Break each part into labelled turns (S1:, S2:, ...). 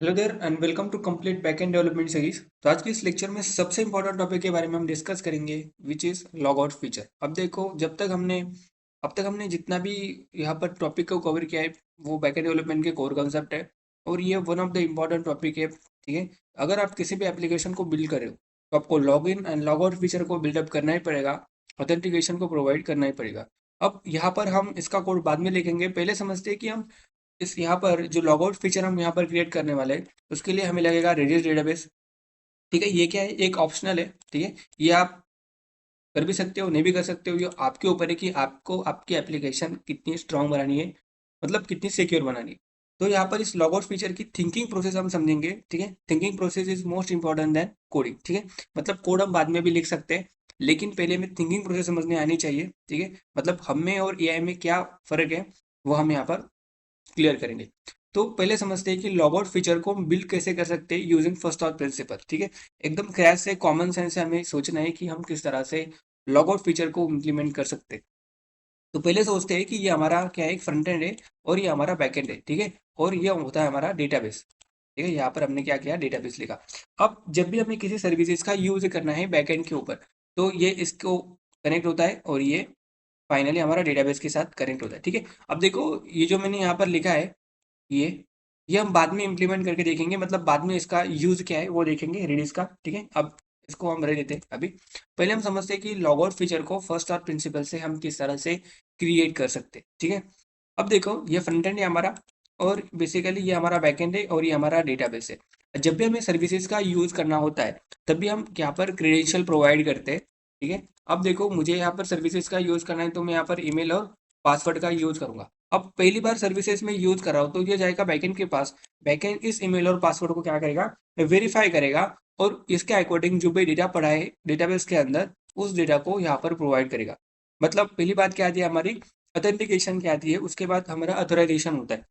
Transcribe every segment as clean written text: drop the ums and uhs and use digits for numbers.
S1: Hello there and welcome to complete backend development series. तो आज की इस लेक्चर में सबसे इंपॉर्टेंट टॉपिक के बारे में हम डिस्कस करेंगे which is log out feature. अब देखो, अब तक हमने जितना भी यहाँ पर टॉपिक को कवर किया है वो बैकएंड डेवलपमेंट के कोर कंसेप्ट है और ये one of the important topic है। ठीक है, अगर आप किसी भी एप्लीकेशन को बिल्ड कर रहे हो तो आपको log in and log out feature को बिल्डअप करना ही पड़ेगा, ऑथेंटिकेशन को प्रोवाइड करना ही पड़ेगा। अब यहाँ पर हम इसका कोड बाद में लिखेंगे, पहले समझते हैं कि हम इस यहाँ पर जो लॉगआउट फीचर हम यहाँ पर क्रिएट करने वाले हैं उसके लिए हमें लगेगा रेडियस डेटाबेस। ठीक है, ये क्या है, एक ऑप्शनल है। ठीक है, ये आप कर भी सकते हो, नहीं भी कर सकते हो, ये आपके ऊपर है कि आपको आपकी एप्लीकेशन कितनी स्ट्रांग बनानी है, मतलब कितनी सिक्योर बनानी है। तो यहाँ पर इस लॉगआउट फीचर की थिंकिंग प्रोसेस हम समझेंगे। ठीक है, thinking process is most important than coding. ठीक है, मतलब कोड हम बाद में भी लिख सकते हैं लेकिन पहले हमें थिंकिंग प्रोसेस समझने आनी चाहिए। ठीक है, मतलब हम में और एआई में क्या फर्क है वो हम यहाँ पर क्लियर करेंगे। तो पहले समझते हैं कि लॉगआउट फीचर को हम बिल्ड कैसे कर सकते हैं यूजिंग फर्स्ट ऑर्डर प्रिंसिपल। ठीक है, एकदम क्रैश से कॉमन सेंस से हमें सोचना है कि हम किस तरह से लॉगआउट फीचर को इम्प्लीमेंट कर सकते हैं। तो पहले सोचते हैं कि ये हमारा क्या है, एक फ्रंट एंड है और ये हमारा बैक एंड है। ठीक है, और ये होता है हमारा डेटाबेस। ठीक है, यहाँ पर हमने क्या किया, डेटाबेस लिखा। अब जब भी हमें किसी सर्विसेज का यूज करना है बैक एंड के ऊपर तो ये इसको कनेक्ट होता है और ये फाइनली हमारा डेटाबेस के साथ कनेक्ट होता है। ठीक है, अब देखो ये जो मैंने यहाँ पर लिखा है ये ये हम बाद में इम्प्लीमेंट करके देखेंगे, मतलब बाद में इसका यूज क्या है वो देखेंगे रेडिस का। ठीक है, अब इसको हम रह देते हैं अभी। पहले हम समझते हैं कि लॉगआउट फीचर को फर्स्ट और प्रिंसिपल से हम किस तरह से क्रिएट कर सकते हैं। ठीक है, अब देखो ये फ्रंट एंड है हमारा और बेसिकली ये हमारा बैक एंड है और ये हमारा डेटाबेस है। जब भी हमें सर्विसेज का यूज करना होता है तब भी हम यहाँ पर क्रेडेंशियल प्रोवाइड करते हैं। ठीक है, अब देखो मुझे यहाँ पर सर्विसेज का यूज करना है तो मैं यहाँ पर ईमेल और पासवर्ड का यूज करूंगा। अब पहली बार सर्विसेज में यूज कर रहा हूँ तो ये जाएगा बैकएंड के पास। बैकएंड इस ईमेल और पासवर्ड को क्या करेगा, वेरीफाई करेगा और इसके अकॉर्डिंग जो भी डेटा पड़ा है डेटाबेस के अंदर उस डेटा को यहाँ पर प्रोवाइड करेगा। मतलब पहली बात क्या आती है हमारी, ऑथेंटिकेशन क्या आती है, उसके बाद हमारा अथोराइजेशन होता है।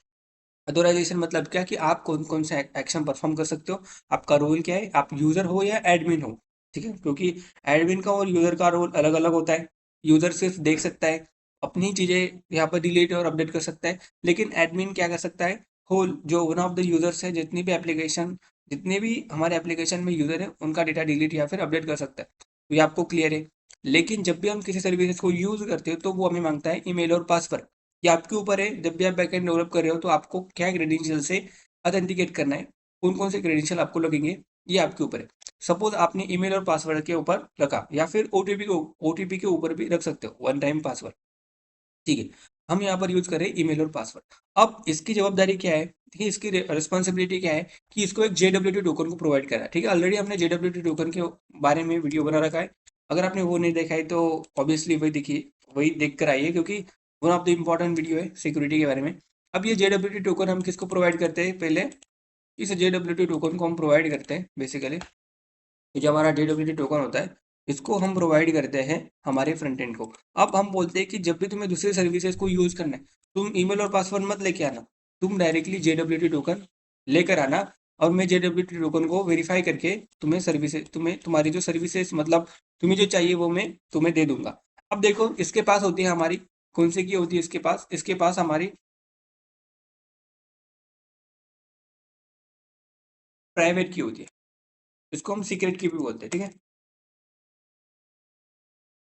S1: अथोराइजेशन मतलब क्या कि आप कौन कौन से एक्शन परफॉर्म कर सकते हो, आपका रोल क्या है, आप यूजर हो या एडमिन हो। ठीक है, क्योंकि एडमिन का और यूजर का रोल अलग अलग होता है। यूजर सिर्फ देख सकता है, अपनी चीजें यहाँ पर डिलीट और अपडेट कर सकता है, लेकिन एडमिन क्या कर सकता है, होल जो वन ऑफ द यूजर्स है, जितने भी हमारे एप्लीकेशन में यूजर है उनका डेटा डिलीट या फिर अपडेट कर सकता है। तो ये आपको क्लियर है। लेकिन जब भी हम किसी सर्विसेज को यूज करते हो तो वो हमें मांगता है ईमेल और पासवर्ड। ये आपके ऊपर है, जब भी आप बैकएंड डेवलप कर रहे हो तो आपको क्या क्रेडेंशियल से ऑथेंटिकेट करना है, कौन कौन से क्रेडेंशियल आपको लगेंगे, ये आपके ऊपर है। सपोज आपने ईमेल और पासवर्ड के ऊपर रखा या फिर ओटीपी के ऊपर भी रख सकते हो, वन टाइम पासवर्ड। ठीक है, हम यहाँ पर यूज करें ईमेल और पासवर्ड। अब इसकी जवाबदारी क्या है, ठीक है, इसकी रिस्पॉन्सिबिलिटी क्या है कि इसको एक JWT टोकन को प्रोवाइड करा है। ठीक है, ऑलरेडी हमने JWT टोकन के बारे में वीडियो बना रखा है। अगर आपने वो नहीं देखा है तो ऑब्वियसली वही देखिए, वही देख कर आइए, क्योंकि one of the important video है सिक्योरिटी के बारे में। अब ये JWT टोकन हम किसको प्रोवाइड करते हैं, पहले इस JWT टोकन को हम प्रोवाइड करते हैं बेसिकली। ये जो हमारा JWT टोकन होता है इसको हम प्रोवाइड करते हैं हमारे फ्रंट एंड को। अब हम बोलते हैं कि जब भी तुम्हें दूसरे सर्विसेज को यूज करना है तुम ईमेल और पासवर्ड मत लेके आना, तुम डायरेक्टली JWT टोकन लेकर आना और मैं JWT टोकन को वेरीफाई करके तुम्हें तुम्हारी जो सर्विसेज, मतलब तुम्हें जो चाहिए वो मैं तुम्हें दे दूंगा। अब देखो इसके पास होती है हमारी, कौन सी की होती है इसके पास हमारी प्राइवेट की होती है, इसको हम सीक्रेट की भी बोलते हैं। ठीक है,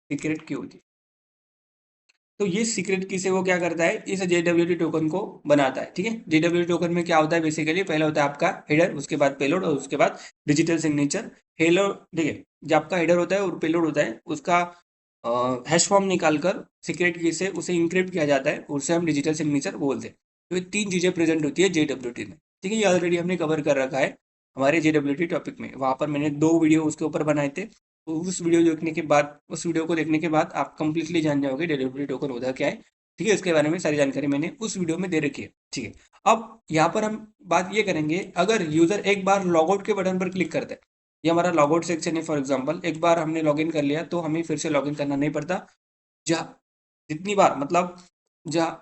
S1: सीक्रेट की होती है। तो ये सीक्रेट की से वो क्या करता है, इस JWT टोकन को बनाता है। ठीक है, JWT टोकन में क्या होता है, बेसिकली पहला होता है आपका हेडर, उसके बाद पेलोड और उसके बाद डिजिटल सिग्नेचर। हेलो, ठीक है, जो आपका हेडर होता है और पेलोड होता है उसका हैश फॉर्म निकालकर सीक्रेट की से उसे इंक्रिप्ट किया जाता है, उसे हम डिजिटल सिग्नेचर बोलते हैं। तो ये तीन चीजें प्रेजेंट होती है JWT में। ठीक है, ये ऑलरेडी हमने कवर कर रखा है हमारे JWT टॉपिक में, वहां पर मैंने 2 वीडियो उसके ऊपर बनाए थे। तो उस वीडियो को देखने के बाद आप कंप्लीटली जान जाओगे डिलीवरी टोकन होता क्या है। ठीक है, इसके बारे में सारी जानकारी मैंने उस वीडियो में दे रखी है। ठीक है, अब यहाँ पर हम बात ये करेंगे, अगर यूजर एक बार लॉगआउट के बटन पर क्लिक करता है, ये हमारा लॉगआउट सेक्शन है फॉर एग्जांपल, एक बार हमने लॉगिन कर लिया तो हमें फिर से लॉगिन करना नहीं पड़ता। जहाँ जितनी बार, मतलब जहाँ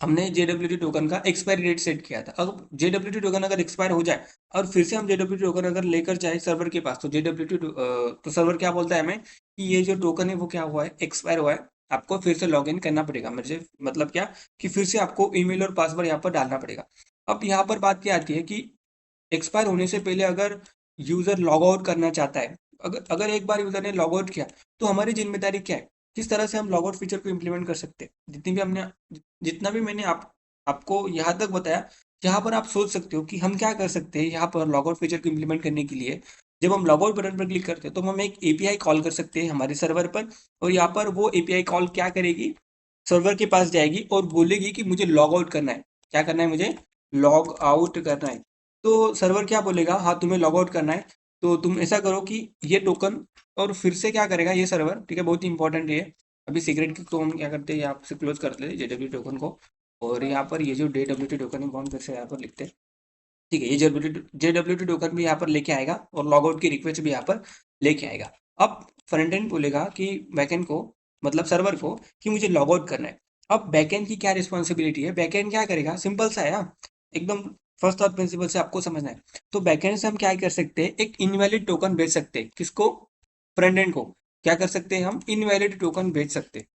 S1: हमने JWT टोकन का एक्सपायरी डेट सेट किया था, अब JWT टोकन अगर एक्सपायर हो जाए और फिर से हम JWT टोकन अगर लेकर जाए सर्वर के पास तो तो सर्वर क्या बोलता है हमें कि ये जो टोकन है वो क्या हुआ है, एक्सपायर हुआ है, आपको फिर से लॉग इन करना पड़ेगा। मुझे मतलब क्या कि फिर से आपको ईमेल और पासवर्ड यहाँ पर डालना पड़ेगा। अब यहाँ पर बात क्या आती है कि एक्सपायर होने से पहले अगर यूजर लॉग आउट करना चाहता है, अगर अगर एक बार यूजर ने लॉग आउट किया, तो हमारी जिम्मेदारी क्या है, किस तरह से हम लॉग आउट फीचर को इम्प्लीमेंट कर सकते हैं। जितना भी मैंने आपको यहाँ तक बताया, यहाँ पर आप सोच सकते हो कि हम क्या कर सकते हैं यहाँ पर लॉग आउट फीचर को इम्प्लीमेंट करने के लिए। जब हम लॉग आउट बटन पर क्लिक करते हैं तो हम एक एपीआई कॉल कर सकते हैं हमारे सर्वर पर, और यहाँ पर वो एपीआई कॉल क्या करेगी, सर्वर के पास जाएगी और बोलेगी कि मुझे लॉग आउट करना है। क्या करना है, मुझे लॉग आउट करना है। तो सर्वर क्या बोलेगा, हाँ तुम्हें लॉग आउट करना है, तो तुम ऐसा करो कि ये टोकन, और फिर से क्या करेगा ये सर्वर, ठीक है, बहुत ही इंपॉर्टेंट है। अभी सीक्रेट की तो हम क्या करते हैं, यहाँ से क्लोज कर लेते हैं जेडब्ल्यू टोकन को, और यहाँ पर ये जो जेडब्ल्यू टोकन है कौन, फिर से यहाँ पर लिखते हैं। ठीक है, ये जेडब्ल्यू टोकन भी यहाँ पर लेके आएगा और लॉग आउट की रिक्वेस्ट भी यहाँ पर लेके आएगा। अब फ्रंट एंड बोलेगा कि बैकएंड को, मतलब सर्वर को, कि मुझे लॉग आउट करना है। अब बैकएंड की क्या रिस्पॉन्सिबिलिटी है, बैकएंड क्या करेगा, सिंपल सा है, हाँ, एकदम फर्स्ट और प्रिंसिपल से आपको समझना है। तो बैकएंड से हम क्या कर सकते हैं, एक इनवैलिड टोकन भेज सकते हैं, किसको, फ्रंट एंड को। क्या कर सकते हैं हम, इनवैलिड टोकन भेज सकते हैं।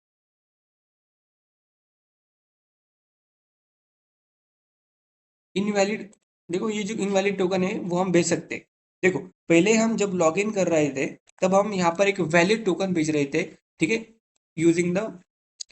S1: इनवैलिड, देखो ये जो इनवैलिड टोकन है वो हम भेज सकते हैं। देखो पहले हम जब लॉगिन कर रहे थे, तब हम यहाँ पर एक वैलिड टोकन भेज रहे थे, ठीक है, यूजिंग द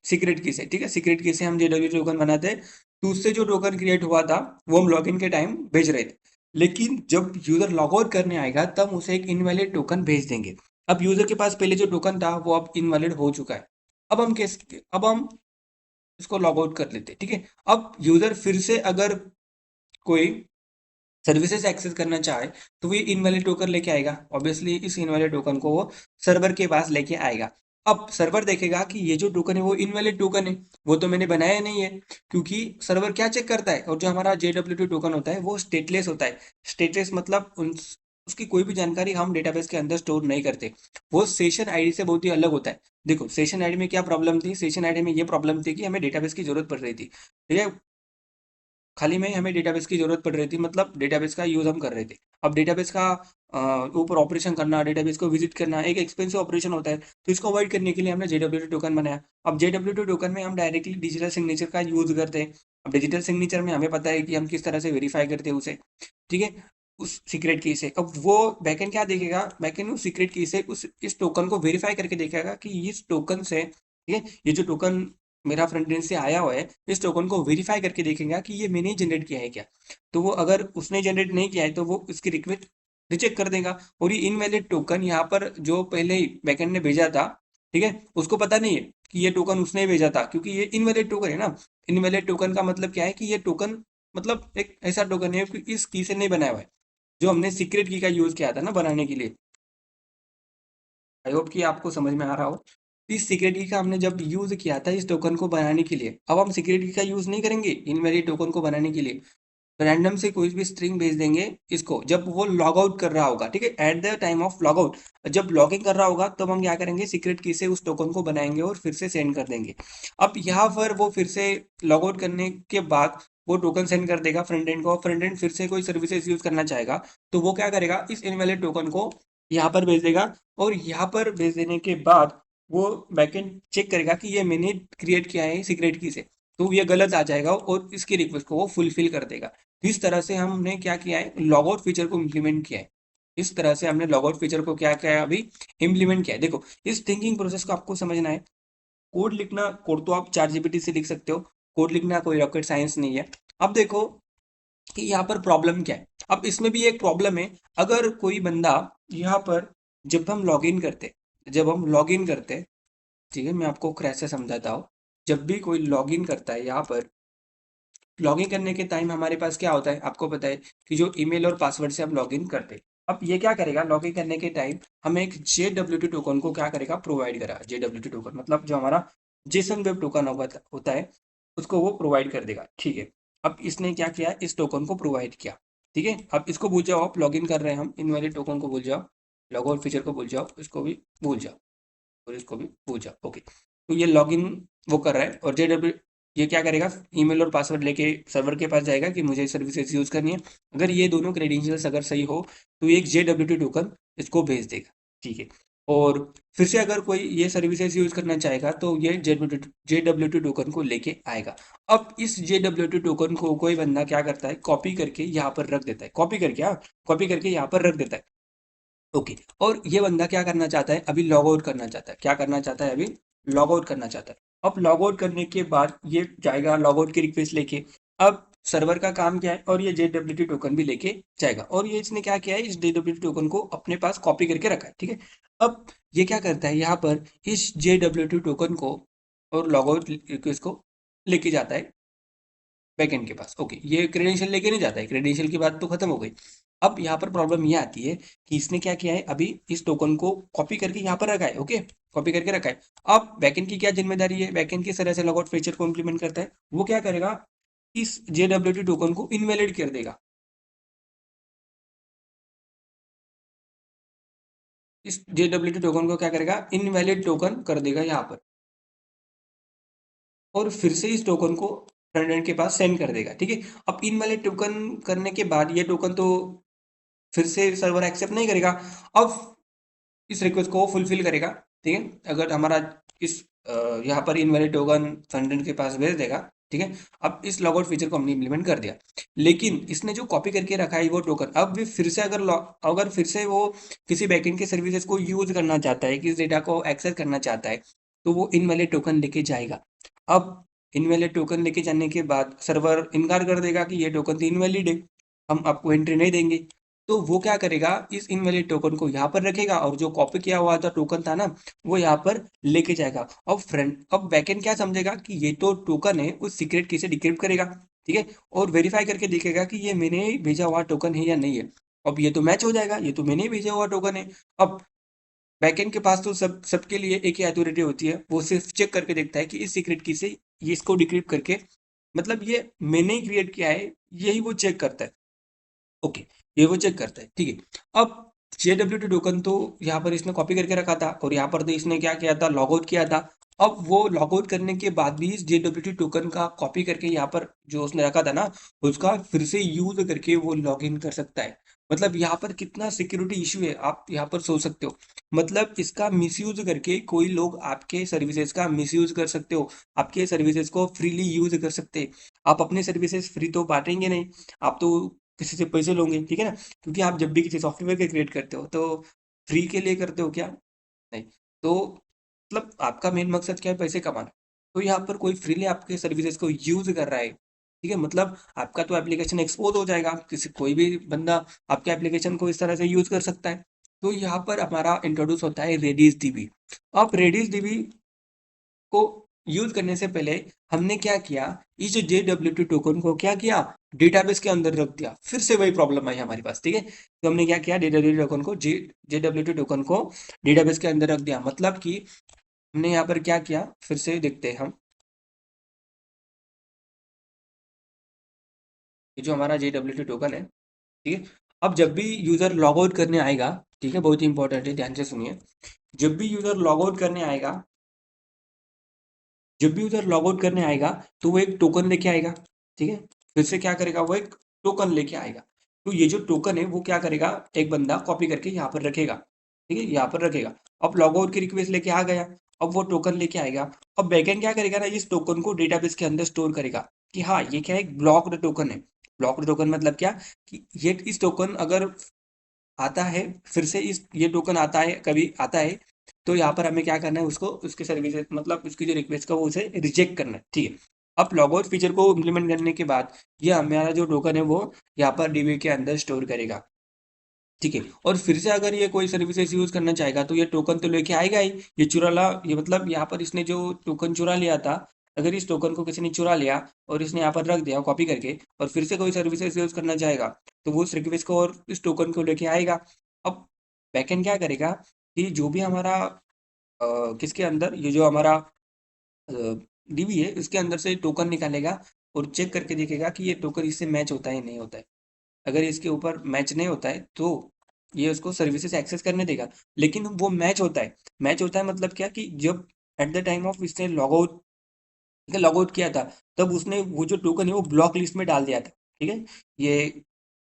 S1: सीक्रेट की से, ठीक है, सीक्रेट की से हम जेडब्ल्यू टोकन बनाते हैं, तो उससे जो टोकन क्रिएट हुआ था वो हम लॉगिन के टाइम भेज रहे थे। लेकिन जब यूजर लॉग आउट करने आएगा तब उसे एक इनवैलिड टोकन भेज देंगे। अब यूजर के पास पहले जो टोकन था वो अब इनवैलिड हो चुका है। अब हम इसको लॉग आउट कर लेते हैं, ठीक है। अब यूजर फिर से अगर कोई सर्विसेज एक्सेस करना चाहे, तो वो इनवैलिड टोकन लेके आएगा, ऑब्वियसली इस इनवैलिड टोकन को वो सर्वर के पास लेके आएगा। अब सर्वर देखेगा कि ये जो टोकन है वो इनवैलिड टोकन है, वो तो मैंने बनाया नहीं है, क्योंकि सर्वर क्या चेक करता है, और जो हमारा जेडब्ल्यू टोकन होता है वो स्टेटलेस होता है। स्टेटलेस मतलब उसकी कोई भी जानकारी हम डेटाबेस के अंदर स्टोर नहीं करते, वो सेशन आईडी से बहुत ही अलग होता है। देखो सेशन आईडी में क्या प्रॉब्लम थी, सेशन आईडी में ये प्रॉब्लम थी कि हमें डेटाबेस की जरूरत पड़ रही थी, ठीक है, खाली में हमें डेटाबेस की जरूरत पड़ रही थी, मतलब डेटाबेस का यूज हम कर रहे थे। अब डेटाबेस का ऊपर ऑपरेशन करना, डेटाबेस को विजिट करना एक एक्सपेंसिव ऑपरेशन होता है, तो इसको अवॉइड करने के लिए हमने जेडब्ल्यू टोकन बनाया। अब जेडब्ल्यू टोकन में हम डायरेक्टली डिजिटल सिग्नेचर का यूज करते हैं। अब डिजिटल सिग्नेचर में हमें पता है कि हम किस तरह से वेरीफाई करते हैं उसे, ठीक है, उस सीक्रेट की से। अब वो बैकएंड क्या देखेगा, बैकएंड उस सीक्रेट की से उस इस टोकन को वेरीफाई करके देखेगा कि इस टोकन से, ठीक है, ये जो टोकन मेरा फ्रंट एंड से आया हुआ है, इस टोकन को वेरीफाई करके देखेगा कि ये मैंने जनरेट किया है क्या। तो वो अगर उसने जनरेट नहीं किया है तो वो इसकी रिक्वेस्ट रिजेक्ट कर देगा। और ये इनवैलिड टोकन यहाँ पर जो पहले ही बैकएंड ने भेजा था, ठीक है, उसको पता नहीं है कि ये टोकन उसने ही भेजा था, क्योंकि ये इनवैलिड टोकन है ना। इनवैलिड टोकन का मतलब क्या है कि ये टोकन, मतलब एक ऐसा टोकन है कि इस की से नहीं बनाया हुआ है, जो हमने सीक्रेट की का यूज किया था ना बनाने के लिए। आई होप कि आपको समझ में आ रहा हो। इस सीक्रेट की का हमने जब यूज किया था इस टोकन को बनाने के लिए, अब हम सीक्रेट की का यूज नहीं करेंगे इनवैलिड टोकन को बनाने के लिए। रैंडम से कोई भी स्ट्रिंग भेज देंगे इसको, जब वो लॉग आउट कर रहा होगा, ठीक है, at the time of log out, जब लॉगिंग कर रहा होगा तब हम क्या करेंगे, सीक्रेट की से उस टोकन को बनाएंगे और फिर से सेंड कर देंगे। अब यहाँ पर वो फिर से लॉग आउट करने के बाद वो टोकन सेंड कर देगा फ्रंट एंड को, फ्रंट एंड फिर से कोई सर्विसेज यूज करना चाहेगा, तो वो क्या करेगा, इस इनवैलिड टोकन को यहाँ पर भेज देगा। और यहाँ पर भेज देने के बाद वो बैकएंड चेक करेगा कि ये मैंने क्रिएट किया है सीक्रेट की से, तो ये गलत आ जाएगा और इसकी रिक्वेस्ट को वो फुलफिल कर देगा। इस तरह से हमने क्या किया है, लॉग आउट फीचर को इम्प्लीमेंट किया है। इस तरह से हमने लॉग आउट फीचर को क्या किया है, अभी इम्प्लीमेंट किया है। देखो इस थिंकिंग प्रोसेस को आपको समझना है। कोड लिखना, कोड तो आप चैट जीपीटी से लिख सकते हो, कोड लिखना कोई रॉकेट साइंस नहीं है। अब देखो कि यहाँ पर प्रॉब्लम क्या है। अब इसमें भी एक प्रॉब्लम है, अगर कोई बंदा यहाँ पर, जब हम लॉग इन करते, ठीक है, मैं आपको क्रैश से समझाता हूँ। जब भी कोई लॉग इन करता है, यहाँ पर लॉगिन करने के टाइम हमारे पास क्या होता है, आपको पता है कि जो ईमेल और पासवर्ड से हम लॉगिन करते हैं। अब ये क्या करेगा, लॉगिन करने के टाइम हमें एक जेडब्ल्यू टोकन को क्या करेगा, प्रोवाइड करा। जेडब्ल्यू टोकन मतलब जो हमारा जेसन वेब टोकन होता है, उसको वो प्रोवाइड कर देगा, ठीक है। अब इसने क्या किया, इस टोकन को प्रोवाइड किया, ठीक है। अब इसको भूल जाओ, आप लॉगिन कर रहे हैं, हम इनवैलिड टोकन को भूल जाओ, लॉग आउट फीचर को भूल जाओ, इसको भी भूल जाओ, और इसको भी भूल जाओ, ओके। तो ये लॉगिन वो कर रहा है, और जेडब्ल्यू ये क्या करेगा, ईमेल और पासवर्ड लेके सर्वर के पास जाएगा कि मुझे सर्विसेज यूज करनी है। अगर ये दोनों क्रेडेंशियल्स अगर सही हो, तो एक जेडब्ल्यू टोकन इसको भेज देगा, ठीक है। और फिर से अगर कोई ये सर्विसेज यूज करना चाहेगा तो ये JWT टोकन को लेके आएगा। अब इस JWT टोकन को कोई बंदा क्या करता है, कॉपी करके यहाँ पर रख देता है, कॉपी करके, हाँ, कॉपी करके यहाँ पर रख देता है। ओके, और ये बंदा क्या करना चाहता है, अभी लॉग आउट करना चाहता है, क्या करना चाहता है, अभी लॉग आउट करना चाहता है। अब लॉग आउट करने के बाद ये जाएगा लॉग आउट की रिक्वेस्ट लेके। अब सर्वर का काम क्या है, और ये JWT टोकन भी लेके जाएगा, और ये इसने क्या किया है, इस JWT टोकन को अपने पास कॉपी करके रखा है, ठीक है। अब ये क्या करता है, यहाँ पर इस JWT टोकन को और लॉग आउट रिक्वेस्ट को लेके जाता है बैकएंड के पास। ओके, ये क्रेडेंशियल लेके नहीं जाता है, क्रेडेंशियल की बात तो खत्म हो गई। अब यहाँ पर प्रॉब्लम ये आती है कि इसने क्या किया है, अभी इस टोकन को कॉपी करके यहाँ पर रखा है। ओके, कॉपी करके रखा है। अब बैकएंड की क्या जिम्मेदारी है, बैकएंड किस तरह से लॉगआउट फीचर को इम्प्लीमेंट करता है, वो क्या करेगा, इस JWT टोकन को इनवैलिड कर देगा। इस JWT टोकन को क्या करेगा, इनवैलिड टोकन कर देगा यहाँ पर, और फिर से इस टोकन को फ्रंट एंड के पास सेंड कर देगा, ठीक है। अब इनवैलिड टोकन करने के बाद ये टोकन तो फिर से सर्वर एक्सेप्ट नहीं करेगा। अब इस रिक्वेस्ट को फुलफिल करेगा, ठीक है। अगर हमारा इस यहाँ पर इनवैलिड टोकन फ्रंट के पास भेज देगा, ठीक है। अब इस लॉगआउट फीचर को हमने इम्प्लीमेंट कर दिया, लेकिन इसने जो कॉपी करके रखा है वो टोकन, अब भी फिर से अगर फिर से वो किसी बैकएंड के सर्विसेज को यूज करना चाहता है, किस डेटा को एक्सेस करना चाहता है, तो वो इनवैलिड टोकन लेके जाएगा। अब इनवैलिड टोकन लेके जाने के बाद सर्वर इनकार कर देगा कि ये टोकन तो इनवैलिड है, हम आपको एंट्री नहीं देंगे। तो वो क्या करेगा, इस इनवैलिड टोकन को यहाँ पर रखेगा, और जो कॉपी किया हुआ था टोकन था ना, वो यहाँ पर लेके जाएगा। अब बैकएंड क्या समझेगा कि ये तो टोकन है, उस सीक्रेट की से डिक्रिप्ट करेगा, ठीक है, और वेरीफाई करके देखेगा कि ये मैंने भेजा हुआ टोकन है या नहीं है। अब ये तो मैच हो जाएगा, ये तो मैंने ही भेजा हुआ टोकन है। अब बैकएंड के पास तो सबके लिए एक ही अथॉरिटी होती है, वो सिर्फ चेक करके देखता है कि इस सीक्रेट की से ये इसको डिक्रिप्ट करके, मतलब ये मैंने ही क्रिएट किया है, यही वो चेक करता है। ओके, ये वो चेक करता है, ठीक है। अब JWT टोकन तो यहाँ पर इसने कॉपी करके रखा था, और यहाँ पर तो इसने क्या किया था, लॉग आउट किया था। अब वो लॉग आउट करने के बाद भी इस JWT टोकन का कॉपी करके यहाँ पर जो उसने रखा था ना, उसका फिर से यूज करके वो लॉग इन कर सकता है। मतलब यहाँ पर कितना सिक्योरिटी इशू है, आप यहाँ पर सोच सकते हो। मतलब इसका मिसयूज करके कोई लोग आपके सर्विसेज का मिसयूज कर सकते हो, आपके सर्विसेज को फ्रीली यूज कर सकते हैं। आप अपने सर्विसेज फ्री तो बांटेंगे नहीं, आप तो किसी से पैसे लोगे, ठीक है ना, क्योंकि आप जब भी किसी सॉफ्टवेयर के क्रिएट करते हो तो फ्री के लिए करते हो क्या, नहीं। तो मतलब आपका मेन मकसद क्या है, पैसे कमाना। तो यहाँ पर कोई फ्रीली आपके सर्विसेज को यूज कर रहा है, ठीक है, मतलब आपका तो एप्लीकेशन एक्सपोज हो जाएगा, किसी कोई भी बंदा आपके एप्लीकेशन को इस तरह से यूज कर सकता है। तो यहाँ पर हमारा इंट्रोड्यूस होता है रेडिस डीबी। अब रेडिस डीबी को यूज करने से पहले हमने क्या किया, इस JWT टोकन को क्या किया, डेटाबेस के अंदर रख दिया। फिर से वही प्रॉब्लम आई हमारे पास, ठीक है। तो हमने क्या किया, JWT टोकन को डेटाबेस के अंदर रख दिया, मतलब कि हमने यहाँ पर क्या किया, फिर से देखते हैं हम। ये जो हमारा JWT टोकन है, ठीक है। अब जब भी यूजर लॉग आउट करने आएगा, ठीक है, बहुत ही इंपॉर्टेंट है, ध्यान से सुनिए। जब भी यूजर लॉग आउट करने आएगा, जब भी यूजर लॉग आउट करने आएगा, तो वो एक टोकन लेके आएगा, ठीक है। फिर से क्या करेगा, वो एक टोकन लेके आएगा। तो ये जो टोकन है वो क्या करेगा, एक बंदा कॉपी करके यहाँ पर रखेगा, ठीक है, यहाँ पर रखेगा। अब लॉग आउट की रिक्वेस्ट लेके आ गया, अब वो टोकन लेके आएगा। अब बैकएंड क्या करेगा ना, इस टोकन को डेटाबेस के अंदर स्टोर करेगा कि हाँ, ये क्या है, एक ब्लॉक्ड टोकन है। ब्लॉक्ड टोकन मतलब क्या, कि ये इस टोकन अगर आता है, फिर से इस ये टोकन आता है, कभी आता है, तो यहाँ पर हमें क्या करना है, उसको उसके सर्विसेज, मतलब उसकी जो रिक्वेस्ट का वो उसे रिजेक्ट करना है, ठीक है। अब लॉगआउट फीचर को इम्प्लीमेंट करने के बाद ये हमारा जो टोकन है वो यहाँ पर डीबी के अंदर स्टोर करेगा, ठीक है। और फिर से अगर ये कोई सर्विसेज यूज करना चाहेगा तो ये टोकन तो लेके आएगा ही। ये चुरा ला, ये मतलब यहाँ पर इसने जो टोकन चुरा लिया था, अगर इस टोकन को किसी ने चुरा लिया और इसने यहाँ पर रख दिया कॉपी करके, और फिर से कोई सर्विसेज यूज करना चाहेगा, तो वो उस रिक्वेस्ट को और इस टोकन को लेके आएगा। अब बैकएंड क्या करेगा कि जो भी हमारा किसके अंदर, ये जो हमारा डीबी है, इसके अंदर से टोकन निकालेगा और चेक करके देखेगा कि ये टोकन इससे मैच होता है नहीं होता है। अगर इसके ऊपर मैच नहीं होता है तो ये उसको सर्विसेज एक्सेस करने देगा। लेकिन वो मैच होता है, मैच होता है मतलब क्या, कि जब एट द टाइम ऑफ इसने लॉग आउट किया था, तब उसने वो जो टोकन है वो ब्लॉक लिस्ट में डाल दिया था, ठीक है। ये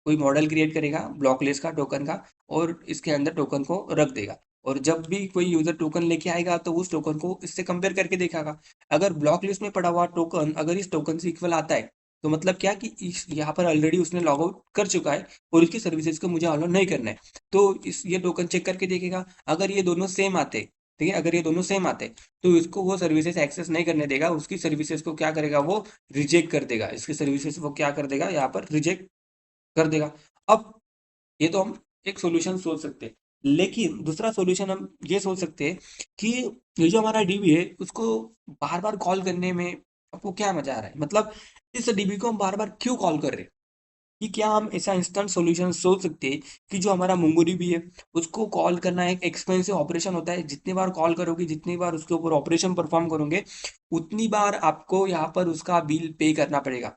S1: कोई मॉडल क्रिएट करेगा ब्लॉक लिस्ट का टोकन का, और इसके अंदर टोकन को रख देगा। और जब भी कोई यूजर टोकन लेके आएगा तो उस टोकन को इससे कंपेयर करके देखेगा। अगर ब्लॉक लिस्ट में पड़ा हुआ टोकन अगर इस टोकन से इक्वल आता है तो मतलब क्या कि इस यहाँ पर ऑलरेडी उसने लॉग आउट कर चुका है और उसकी सर्विसेज को मुझे अलाउ नहीं करना है। तो इस ये टोकन चेक करके देखेगा। अगर ये दोनों सेम आते, ठीक है, अगर ये दोनों सेम आते तो इसको वो सर्विसेज एक्सेस नहीं करने देगा। उसकी सर्विसेज को क्या करेगा, वो रिजेक्ट कर देगा। इसकी सर्विसेज वो क्या कर देगा, यहाँ पर रिजेक्ट कर देगा। अब ये तो हम एक सॉल्यूशन सोच सकते हैं, लेकिन दूसरा सॉल्यूशन हम ये सोच सकते हैं कि ये जो हमारा डीबी है उसको बार बार कॉल करने में आपको क्या मजा आ रहा है, मतलब इस डीबी को हम बार बार क्यों कॉल कर रहे हैं। कि क्या हम ऐसा इंस्टेंट सॉल्यूशन सोच सकते हैं कि जो हमारा मुंगूरी भी है उसको कॉल करना एक एक्सपेंसिव ऑपरेशन होता है। जितनी बार कॉल करोगे, जितनी बार उसके ऊपर ऑपरेशन परफॉर्म करोगे, उतनी बार आपको यहाँ पर उसका बिल पे करना पड़ेगा।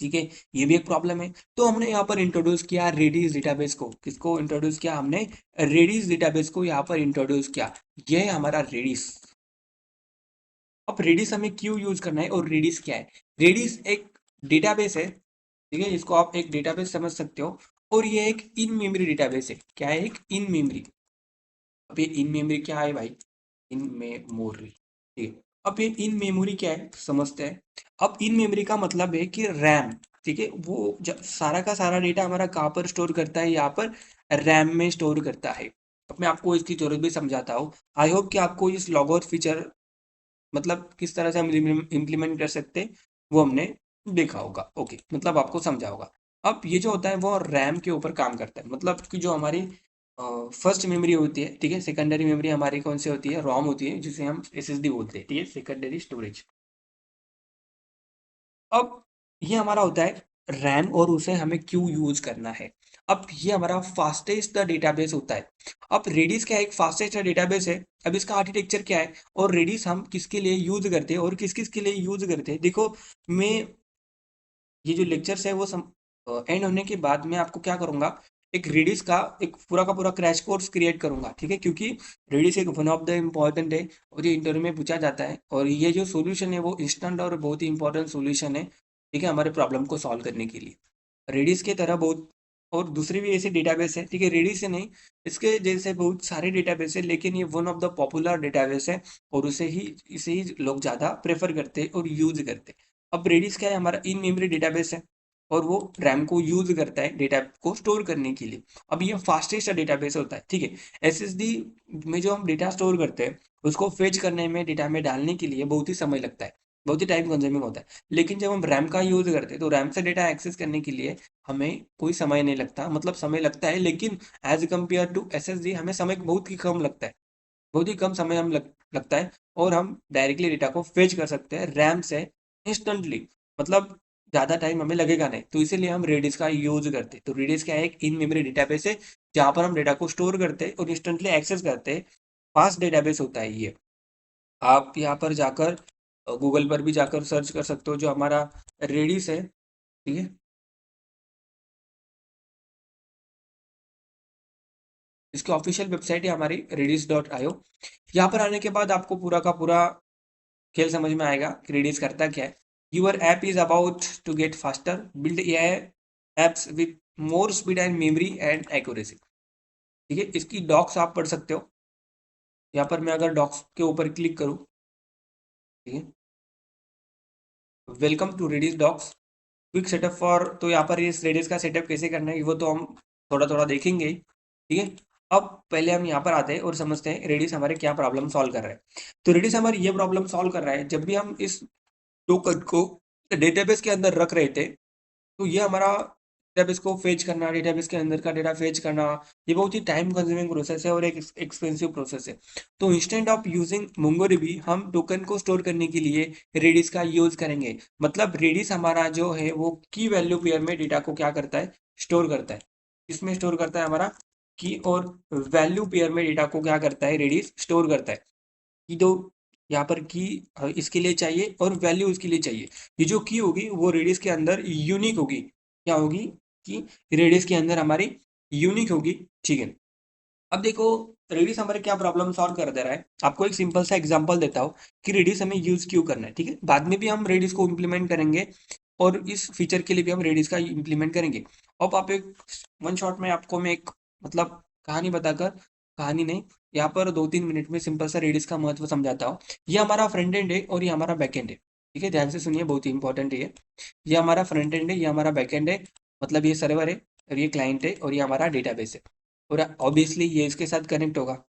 S1: ठीक है, ये भी एक प्रॉब्लम है। तो हमने यहाँ पर इंट्रोड्यूस किया रेडिस डेटाबेस को। किसको इंट्रोड्यूस किया हमने, रेडिस डेटाबेस को यहाँ पर इंट्रोड्यूस किया। यह है हमारा रेडिस। अब रेडिस हमें क्यों यूज करना है और रेडिस क्या है। रेडिस एक डेटाबेस है, ठीक है, इसको आप एक डेटाबेस समझ सकते हो। और ये एक इन मेमोरी डेटाबेस है। क्या है, एक इन मेमोरी। अब ये इन मेमोरी क्या है भाई, इन मेमोरी, ठीक है। अब ये इन मेमोरी क्या है समझते हैं। अब इन मेमोरी का मतलब है कि रैम, ठीक है, वो जब सारा का सारा डेटा हमारा कहाँ पर स्टोर करता है, यहाँ पर रैम में स्टोर करता है। अब मैं आपको इसकी जरूरत भी समझाता हूँ। आई होप कि आपको इस लॉगआउट फीचर मतलब किस तरह से हम इम्प्लीमेंट कर सकते हैं वो हमने देखा होगा। ओके, मतलब आपको समझा होगा। अब ये जो होता है वो रैम के ऊपर काम करता है। मतलब कि जो हमारी फर्स्ट मेमोरी होती है, ठीक है, सेकेंडरी मेमोरी हमारी कौन सी होती है, रोम होती है, जिसे हम एसएसडी बोलते हैं, ठीक है, सेकेंडरी स्टोरेज। अब ये हमारा होता है रैम और उसे हमें क्यों यूज करना है। अब ये हमारा फास्टेस्ट डेटाबेस होता है। अब रेडिस क्या है, एक फास्टेस्ट डेटाबेस है। अब इसका आर्किटेक्चर क्या है और रेडिस हम किसके लिए यूज करते हैं और किस किस के लिए यूज करते हैं, देखो। मैं ये जो लेक्चर्स है वो एंड होने के बाद मैं आपको क्या करूंगा, एक रेडिस का पूरा क्रैश कोर्स क्रिएट करूंगा, ठीक है, क्योंकि रेडिस एक वन ऑफ द इम्पॉर्टेंट है और ये इंटरव्यू में पूछा जाता है। और ये जो सॉल्यूशन है वो इंस्टेंट और बहुत ही इंपॉर्टेंट सॉल्यूशन है, ठीक है, हमारे प्रॉब्लम को सॉल्व करने के लिए। रेडिस के तरह बहुत और दूसरी भी ऐसी डेटाबेस है, ठीक है, रेडिस से नहीं, इसके जैसे बहुत सारे डेटाबेस है, लेकिन ये one of the popular database है और इसे ही लोग ज़्यादा प्रेफर करते हैं और यूज करते हैं। अब रेडिस क्या है, हमारा इन मेमोरी डेटाबेस है और वो रैम को यूज करता है डेटा को स्टोर करने के लिए। अब ये फास्टेस्ट डेटाबेस होता है, ठीक है। एसएसडी में जो हम डेटा स्टोर करते हैं उसको फेच करने में, डेटा में डालने के लिए बहुत ही समय लगता है, बहुत ही टाइम कंज्यूमिंग होता है। लेकिन जब हम रैम का यूज करते हैं तो रैम से डेटा एक्सेस करने के लिए हमें कोई समय नहीं लगता, मतलब समय लगता है लेकिन एज कम्पेयर टू एसएसडी हमें समय बहुत ही कम लगता है। बहुत ही कम समय लगता है और हम डायरेक्टली डेटा को फेच कर सकते हैं रैम से इंस्टेंटली। मतलब ज़्यादा टाइम हमें लगेगा नहीं, तो इसीलिए हम रेडिस का यूज करते हैं। तो रेडिस क्या है, एक इन मेमोरी डेटाबेस है जहाँ पर हम डेटा को स्टोर करते हैं और इंस्टेंटली एक्सेस करते हैं। फास्ट डेटाबेस होता है ये। आप यहाँ पर जाकर गूगल पर भी जाकर सर्च कर सकते हो जो हमारा रेडिस है, ठीक है। इसकी ऑफिशियल वेबसाइट है हमारी redis.io। यहाँ पर आने के बाद आपको पूरा का पूरा खेल समझ में आएगा कि रेडिस करता क्या है। Your app is about to get faster, build AI apps with more speed and memory and accuracy, ठीक है। इसकी डॉक्स आप पढ़ सकते हो। यहाँ पर मैं अगर डॉक्स के ऊपर क्लिक करूँ, ठीक है, welcome to Redis docs, quick setup for. तो यहाँ पर इस रेडिस का सेटअप कैसे करना है वो तो हम थोड़ा थोड़ा देखेंगे ही, ठीक है। अब पहले हम यहाँ पर आते हैं और समझते हैं रेडिस हमारे क्या प्रॉब्लम सॉल्व कर रहा है। तो रेडिस हमारी ये प्रॉब्लम सॉल्व कर रहा है, जब भी हम इस टोकन को डेटाबेस के अंदर रख रहे थे तो ये हमारा डेटाबेस को फेच करना, डेटाबेस के अंदर का डेटा फेच करना, ये बहुत ही टाइम कंज्यूमिंग प्रोसेस है और एक एक्सपेंसिव प्रोसेस है। तो इंस्टेंट ऑफ यूजिंग मोंगोडीबी हम टोकन को स्टोर करने के लिए रेडिस का यूज करेंगे। मतलब रेडिस हमारा जो है वो की वैल्यू पेयर में डेटा को क्या करता है, स्टोर करता है। इसमें स्टोर करता है हमारा की और वैल्यू पेयर में डेटा को क्या करता है, रेडिस स्टोर करता है। की दो यहाँ पर की इसके लिए चाहिए और वैल्यू उसके लिए चाहिए। ये जो की होगी वो रेडियस के अंदर यूनिक होगी। क्या होगी, कि रेडियस के अंदर हमारी यूनिक होगी, ठीक है। अब देखो रेडियस हमारे क्या प्रॉब्लम सॉल्व कर दे रहा है। आपको एक सिंपल सा एग्जांपल देता हूँ कि रेडियस हमें यूज क्यों करना है, ठीक है। बाद में भी हम रेडियस को इम्प्लीमेंट करेंगे और इस फीचर के लिए भी हम रेडियस का इम्प्लीमेंट करेंगे। अब आप एक वन शॉट में आपको मैं एक मतलब कहानी बताकर कहानी नहीं, यहाँ पर 2-3 मिनट में सिंपल सा रेडिस का महत्व समझाता हूँ। ये हमारा फ्रंट एंड है और ये हमारा बैक एंड है। ठीक है, ध्यान से सुनिए, बहुत ही इंपॉर्टेंट है ये हमारा फ्रंट एंड है, ये हमारा बैक एंड है। मतलब ये सर्वर है और ये क्लाइंट है और ये हमारा डेटाबेस है। और ऑब्वियसली ये इसके साथ कनेक्ट होगा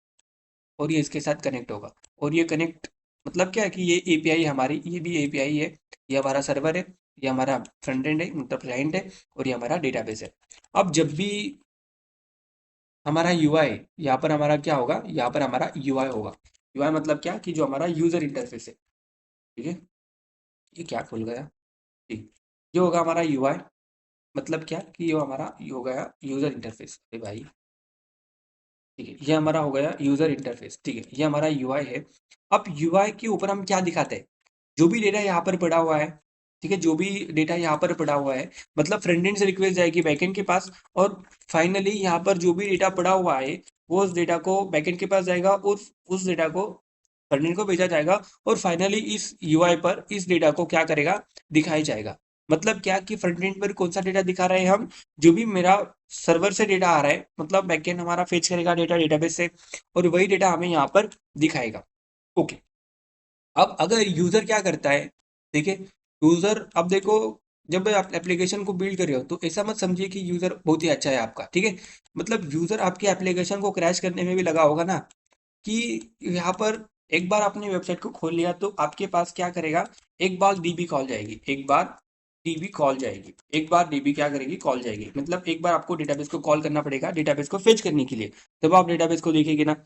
S1: और ये इसके साथ कनेक्ट होगा। और ये कनेक्ट मतलब क्या है कि ये एपीआई हमारी, ये भी एपीआई है। ये हमारा सर्वर है, ये हमारा फ्रंट एंड है मतलब क्लाइंट है, और ये हमारा डेटाबेस है। अब जब भी हमारा यूआई, यहाँ पर हमारा क्या होगा, यहाँ पर हमारा यूआई होगा। यूआई मतलब क्या कि जो हमारा यूजर इंटरफेस है। ठीक है, ये क्या खुल गया, ठीक, ये होगा हमारा यूआई। मतलब क्या कि ये हमारा ये हो गया यूजर इंटरफेस। अरे भाई, ठीक है, ये हमारा हो गया यूजर इंटरफेस। ठीक है, ये हमारा यूआई है। अब यूआई के ऊपर हम क्या दिखाते हैं, जो भी डेटा यहाँ पर पड़ा हुआ है। ठीक है, जो भी डेटा यहाँ पर पड़ा हुआ है, मतलब फ्रंट एंड से रिक्वेस्ट जाएगी बैकएंड के पास, और फाइनली यहाँ पर जो भी डेटा पड़ा हुआ है वो उस डेटा को बैकएंड के पास जाएगा और उस डेटा को फ्रंट एंड को भेजा जाएगा। और फाइनली इस यूआई पर इस डेटा को क्या करेगा, दिखाया जाएगा। मतलब क्या कि फ्रंट एंड पर कौन सा डेटा दिखा रहे हैं हम, जो भी मेरा सर्वर से डेटा आ रहा है, मतलब बैकएंड हमारा फेच करेगा डेटा डेटाबेस से, और वही डेटा हमें यहाँ पर दिखाएगा। ओके, अब अगर यूजर क्या करता है, देखिए, यूजर अब देखो, जब आप एप्लीकेशन को बिल्ड कर रहे हो तो ऐसा मत समझिए कि यूजर बहुत ही अच्छा है आपका। ठीक है, मतलब यूजर आपकी एप्लीकेशन को क्रैश करने में भी लगा होगा ना, कि यहाँ पर एक बार आपने वेबसाइट को खोल लिया तो आपके पास क्या करेगा, एक बार डीबी कॉल जाएगी, एक बार डीबी कॉल जाएगी, एक बार डीबी क्या करेगी, कॉल जाएगी। मतलब एक बार आपको डेटाबेस को कॉल करना पड़ेगा डेटाबेस को फेच करने के लिए, तब आप डेटाबेस को देखेंगे ना।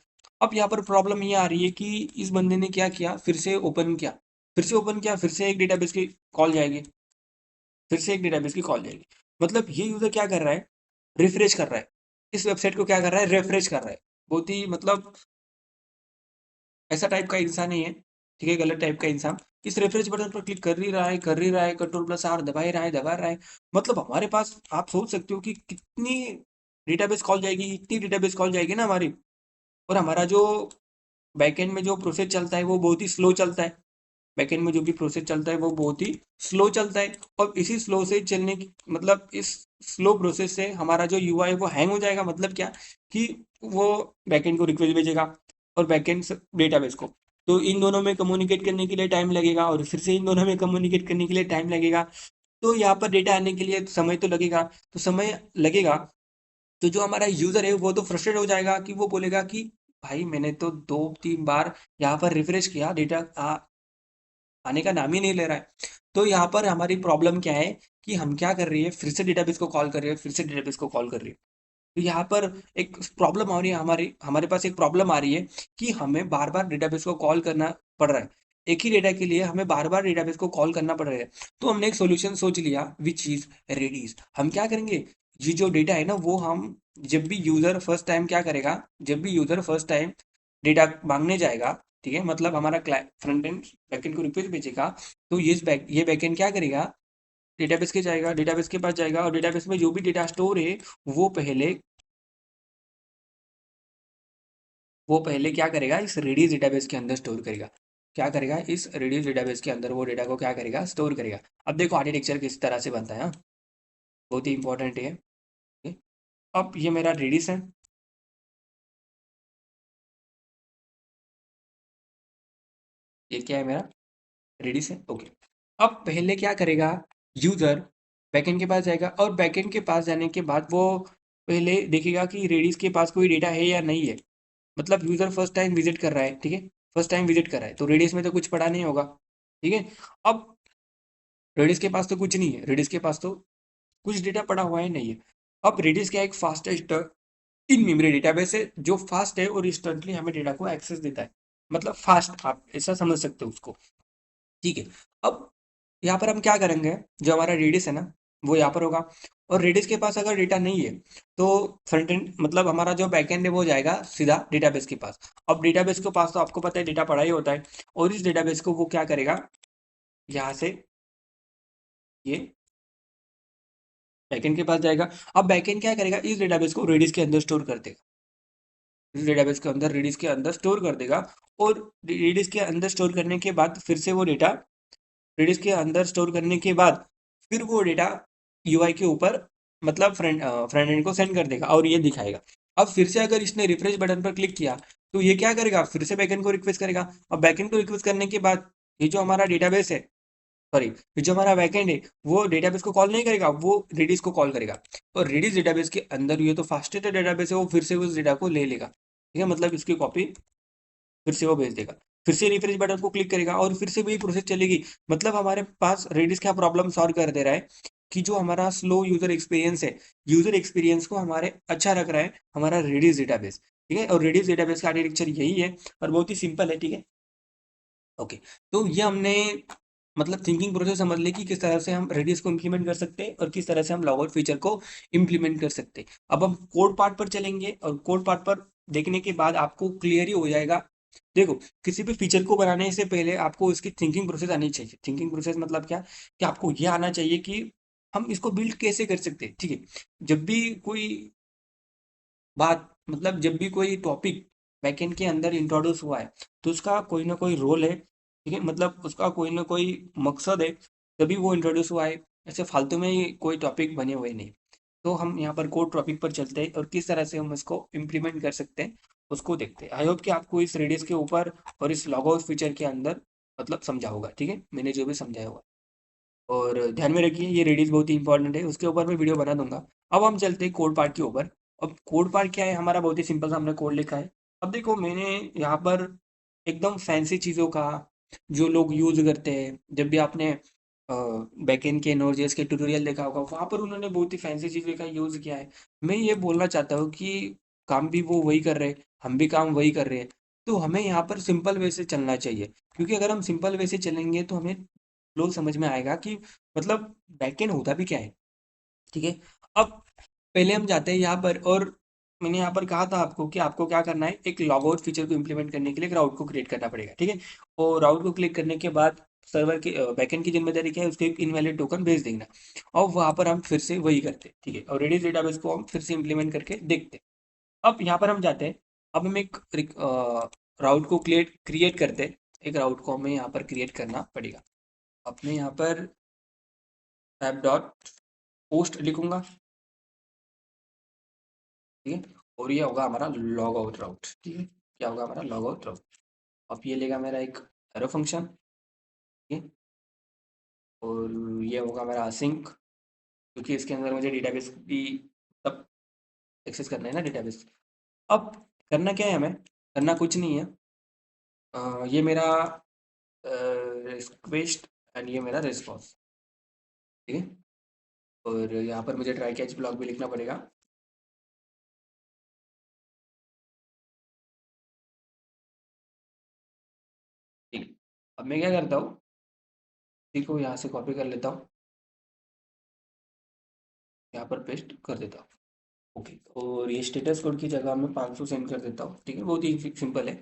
S1: अब यहाँ पर प्रॉब्लम ये आ रही है कि इस बंदे ने क्या किया, फिर से ओपन किया, फिर से ओपन किया, फिर से एक डेटाबेस की कॉल जाएगी, फिर से एक डेटाबेस की कॉल जाएगी। मतलब ये यूजर क्या कर रहा है, रिफ्रेश कर रहा है, इस वेबसाइट को क्या कर रहा है, रिफ्रेश कर रहा है। बहुत ही मतलब ऐसा टाइप का इंसान ही है, ठीक है, गलत टाइप का इंसान। इस रेफरेंस बटन पर क्लिक कर ही रहा है, कर ही रहा है, कंट्रोल प्लस आर दबा ही रहा है, दबा रहा है। मतलब हमारे पास आप सोच सकते हो कि कितनी डेटाबेस कॉल जाएगी, इतनी डेटाबेस कॉल जाएगी ना हमारी। और हमारा जो बैकएंड में जो प्रोसेस चलता है वो बहुत ही स्लो चलता है। बैकएंड में जो भी प्रोसेस चलता है वो बहुत ही स्लो चलता है। और इसी स्लो से चलने की मतलब इस स्लो प्रोसेस से हमारा जो यूआई है वो हैंग हो जाएगा। मतलब क्या कि वो बैकएंड को रिक्वेस्ट भेजेगा और बैकएंड डेटाबेस को, तो इन दोनों में कम्युनिकेट करने के लिए टाइम लगेगा, और फिर से इन दोनों में कम्युनिकेट करने के लिए टाइम लगेगा। तो यहाँ पर डेटा आने के लिए समय तो लगेगा, तो समय लगेगा। तो जो हमारा यूजर है वो तो फ्रस्ट्रेट हो जाएगा कि वो बोलेगा कि भाई मैंने तो 2-3 बार यहाँ पर रिफ्रेश किया, डेटा आने का नाम ही नहीं ले रहा है। तो यहाँ पर हमारी प्रॉब्लम क्या है कि हम क्या कर रही है, फिर से डेटाबेस को कॉल कर रही है, फिर से डेटाबेस को कॉल कर रही है। तो यहाँ पर एक प्रॉब्लम आ रही है, हमारी हमारे पास एक प्रॉब्लम आ रही है कि हमें बार बार डेटाबेस को कॉल करना पड़ रहा है। एक ही डेटा के लिए हमें बार बार डेटाबेस को कॉल करना पड़ रहा है। तो हमने एक सोल्यूशन सोच लिया, विच इज रेडिस। हम क्या करेंगे, ये जो डेटा है ना वो हम, जब भी यूजर फर्स्ट टाइम क्या करेगा, जब भी यूजर फर्स्ट टाइम डेटा मांगने जाएगा, ठीक है, मतलब हमारा फ्रंट एंड बैकएंड को रिक्वेस्ट भेजेगा, तो ये बैकएंड क्या करेगा, डेटाबेस के जाएगा, डेटाबेस के पास जाएगा, और डेटाबेस में जो भी डेटा स्टोर है वो पहले वो पहले क्या करेगा, इस रेडियस डेटाबेस के अंदर स्टोर करेगा। क्या करेगा, इस रेडियस डेटाबेस के अंदर वो डेटा को क्या करेगा, स्टोर करेगा। अब देखो आर्किटेक्चर किस तरह से बनता है, हाँ, बहुत ही इंपॉर्टेंट है। ठीक है? अब ये मेरा रेडियस है, ये क्या है मेरा, रेडियस है। ओके, अब पहले क्या करेगा, यूजर बैकएंड के पास जाएगा, और बैकएंड के पास जाने के बाद वो पहले देखेगा कि रेडियस के पास कोई डेटा है या नहीं है। मतलब यूजर फर्स्ट टाइम विजिट कर रहा है, ठीक है, फर्स्ट टाइम विजिट कर रहा है तो रेडियस में तो कुछ पड़ा नहीं होगा। ठीक है, अब रेडिस के पास तो कुछ नहीं है, रेडिस के पास तो कुछ डेटा पड़ा हुआ है नहीं है। अब रेडिस क्या, एक फास्टेस्ट इन मेमोरी डेटाबेस है जो फास्ट है और इंस्टेंटली हमें डेटा को एक्सेस देता है। मतलब फास्ट, आप ऐसा समझ सकते हो उसको। ठीक है, अब यहाँ पर हम क्या करेंगे, जो हमारा रेडिस है ना वो यहाँ पर होगा, और रेडिस के पास अगर डेटा नहीं है तो फ्रंट एंड मतलब हमारा जो बैक एंड है वो जाएगा सीधा डेटाबेस के पास। अब डेटाबेस के पास तो आपको पता है डेटा पड़ा ही होता है, और इस डेटाबेस को वो क्या करेगा, यहाँ से ये बैकएंड के पास जाएगा। अब बैकएंड क्या करेगा, इस डेटाबेस को रेडिस के अंदर स्टोर कर देगा, इस डेटाबेस के अंदर रेडिस के अंदर स्टोर कर देगा। और रेडिस के अंदर स्टोर करने के बाद फिर से वो डेटा, रेडिस के अंदर स्टोर करने के बाद फिर वो डेटा यूआई के ऊपर मतलब फ्रंट फ्रंट एंड को सेंड कर देगा और ये दिखाएगा। अब फिर से अगर इसने रिफ्रेश बटन पर क्लिक किया तो ये क्या करेगा, फिर से बैकएंड को रिक्वेस्ट करेगा। और बैकएंड को रिक्वेस्ट करने के बाद ये जो हमारा डेटाबेस है, सॉरी, ये जो हमारा बैकएंड है वो डेटाबेस को कॉल नहीं करेगा, वो रेडिस को कॉल करेगा। और रेडिस डेटाबेस के अंदर ये तो फास्टेस्ट डेटाबेस है, वो फिर से उस डेटा को ले लेगा, ठीक है, मतलब इसकी कॉपी फिर से वो भेज देगा। फिर से रिफ्रेश बटन को क्लिक करेगा और फिर से वही प्रोसेस चलेगी। मतलब हमारे पास रेडिस क्या प्रॉब्लम सॉल्व कर दे रहा है कि जो हमारा स्लो यूजर एक्सपीरियंस है, यूजर एक्सपीरियंस को हमारे अच्छा रख रहा है हमारा रेडिस डेटाबेस, ठीक है। और रेडिस डेटाबेस का आर्किटेक्चर यही है और बहुत ही सिंपल है, ठीक है। ओके, तो ये हमने मतलब थिंकिंग प्रोसेस समझ ली कि किस तरह से हम रेडियस को इम्प्लीमेंट कर सकते हैं और किस तरह से हम लॉगआउट फीचर को इम्प्लीमेंट कर सकते हैं। अब हम कोड पार्ट पर चलेंगे और कोड पार्ट पर देखने के बाद आपको क्लियर ही हो जाएगा। देखो, किसी भी फीचर को बनाने से पहले आपको इसकी थिंकिंग प्रोसेस आनी चाहिए। थिंकिंग प्रोसेस मतलब क्या, कि आपको ये आना चाहिए कि हम इसको बिल्ड कैसे कर सकते हैं, ठीक है। जब भी कोई बात, मतलब जब भी कोई टॉपिक बैकएंड के अंदर इंट्रोड्यूस हुआ है तो उसका कोई ना कोई रोल है, ठीक है, मतलब उसका कोई ना कोई मकसद है, तभी वो इंट्रोड्यूस हुआ है। ऐसे फालतू में ही कोई टॉपिक बने हुए नहीं। तो हम यहाँ पर कोड टॉपिक पर चलते हैं और किस तरह से हम इसको इम्प्लीमेंट कर सकते हैं उसको देखते हैं। आई होप कि आपको इस रेडियस के ऊपर और इस लॉगआउट फीचर के अंदर मतलब समझा होगा, ठीक है, मैंने जो भी समझाया होगा। और ध्यान में रखिए ये रेडियस बहुत ही इंपॉर्टेंट है, उसके ऊपर मैं वीडियो बना दूंगा। अब हम चलते हैं कोड पार्ट के ऊपर। अब कोड पार्ट क्या है हमारा, बहुत ही सिंपल सा हमने कोड लिखा है। अब देखो, मैंने यहाँ पर एकदम फैंसी चीज़ों का जो लोग यूज करते हैं, जब भी आपने बैकएंड के नोड.जेएस के ट्यूटोरियल देखा होगा, वहाँ पर उन्होंने बहुत ही फैंसी चीज़ों का यूज किया है। मैं ये बोलना चाहता हूँ कि काम भी वो वही कर रहे हैं, हम भी काम वही कर रहे हैं, तो हमें यहाँ पर सिंपल वे से चलना चाहिए। क्योंकि अगर हम सिंपल वे से चलेंगे तो हमें लोग समझ में आएगा कि मतलब बैकएंड होता भी क्या है, ठीक है। अब पहले हम जाते हैं यहाँ पर, और मैंने यहाँ पर कहा था आपको कि आपको क्या करना है, एक लॉगआउट फीचर को इम्प्लीमेंट करने के लिए एक राउट को क्रिएट करना पड़ेगा, ठीक है। और राउट को क्लिक करने के बाद सर्वर के बैकएंड की जिम्मेदारी क्या है, उसको एक इनवैलिड टोकन भेज देना। और वहाँ पर हम फिर से वही करते हैं, ठीक है। और रेडिस डेटाबेस को हम फिर से इम्प्लीमेंट करके देखते हैं। अब यहाँ पर हम जाते हैं। अब हम एक राउट को क्रिएट क्रिएट करते हैं। एक राउट को हमें यहाँ पर क्रिएट करना पड़ेगा। अपने यहाँ पर ऐप डॉट पोस्ट लिखूंगा, ठीक है। और ये होगा हमारा लॉग आउट राउट, ठीक है। क्या होगा हमारा लॉग आउट राउट। अब ये लेगा मेरा एक एरो फंक्शन, ठीक है। और ये होगा मेरा असिंक, क्योंकि इसके अंदर मुझे डेटाबेस भी तब एक्सेस करना है ना, डेटाबेस। अब करना क्या है, हमें करना कुछ नहीं है। ये मेरा रिक्वेस्ट एंड ये मेरा रिस्पॉन्स, ठीक है। और यहाँ पर मुझे ट्राई कैच ब्लॉक भी लिखना पड़ेगा, ठीक है। अब मैं क्या करता हूँ, इसी को यहाँ से कॉपी कर लेता हूँ, यहाँ पर पेस्ट कर देता हूँ। ओके, और ये स्टेटस कोड की जगह मैं 500 सेंड कर देता हूँ, ठीक है, बहुत ही सिंपल है।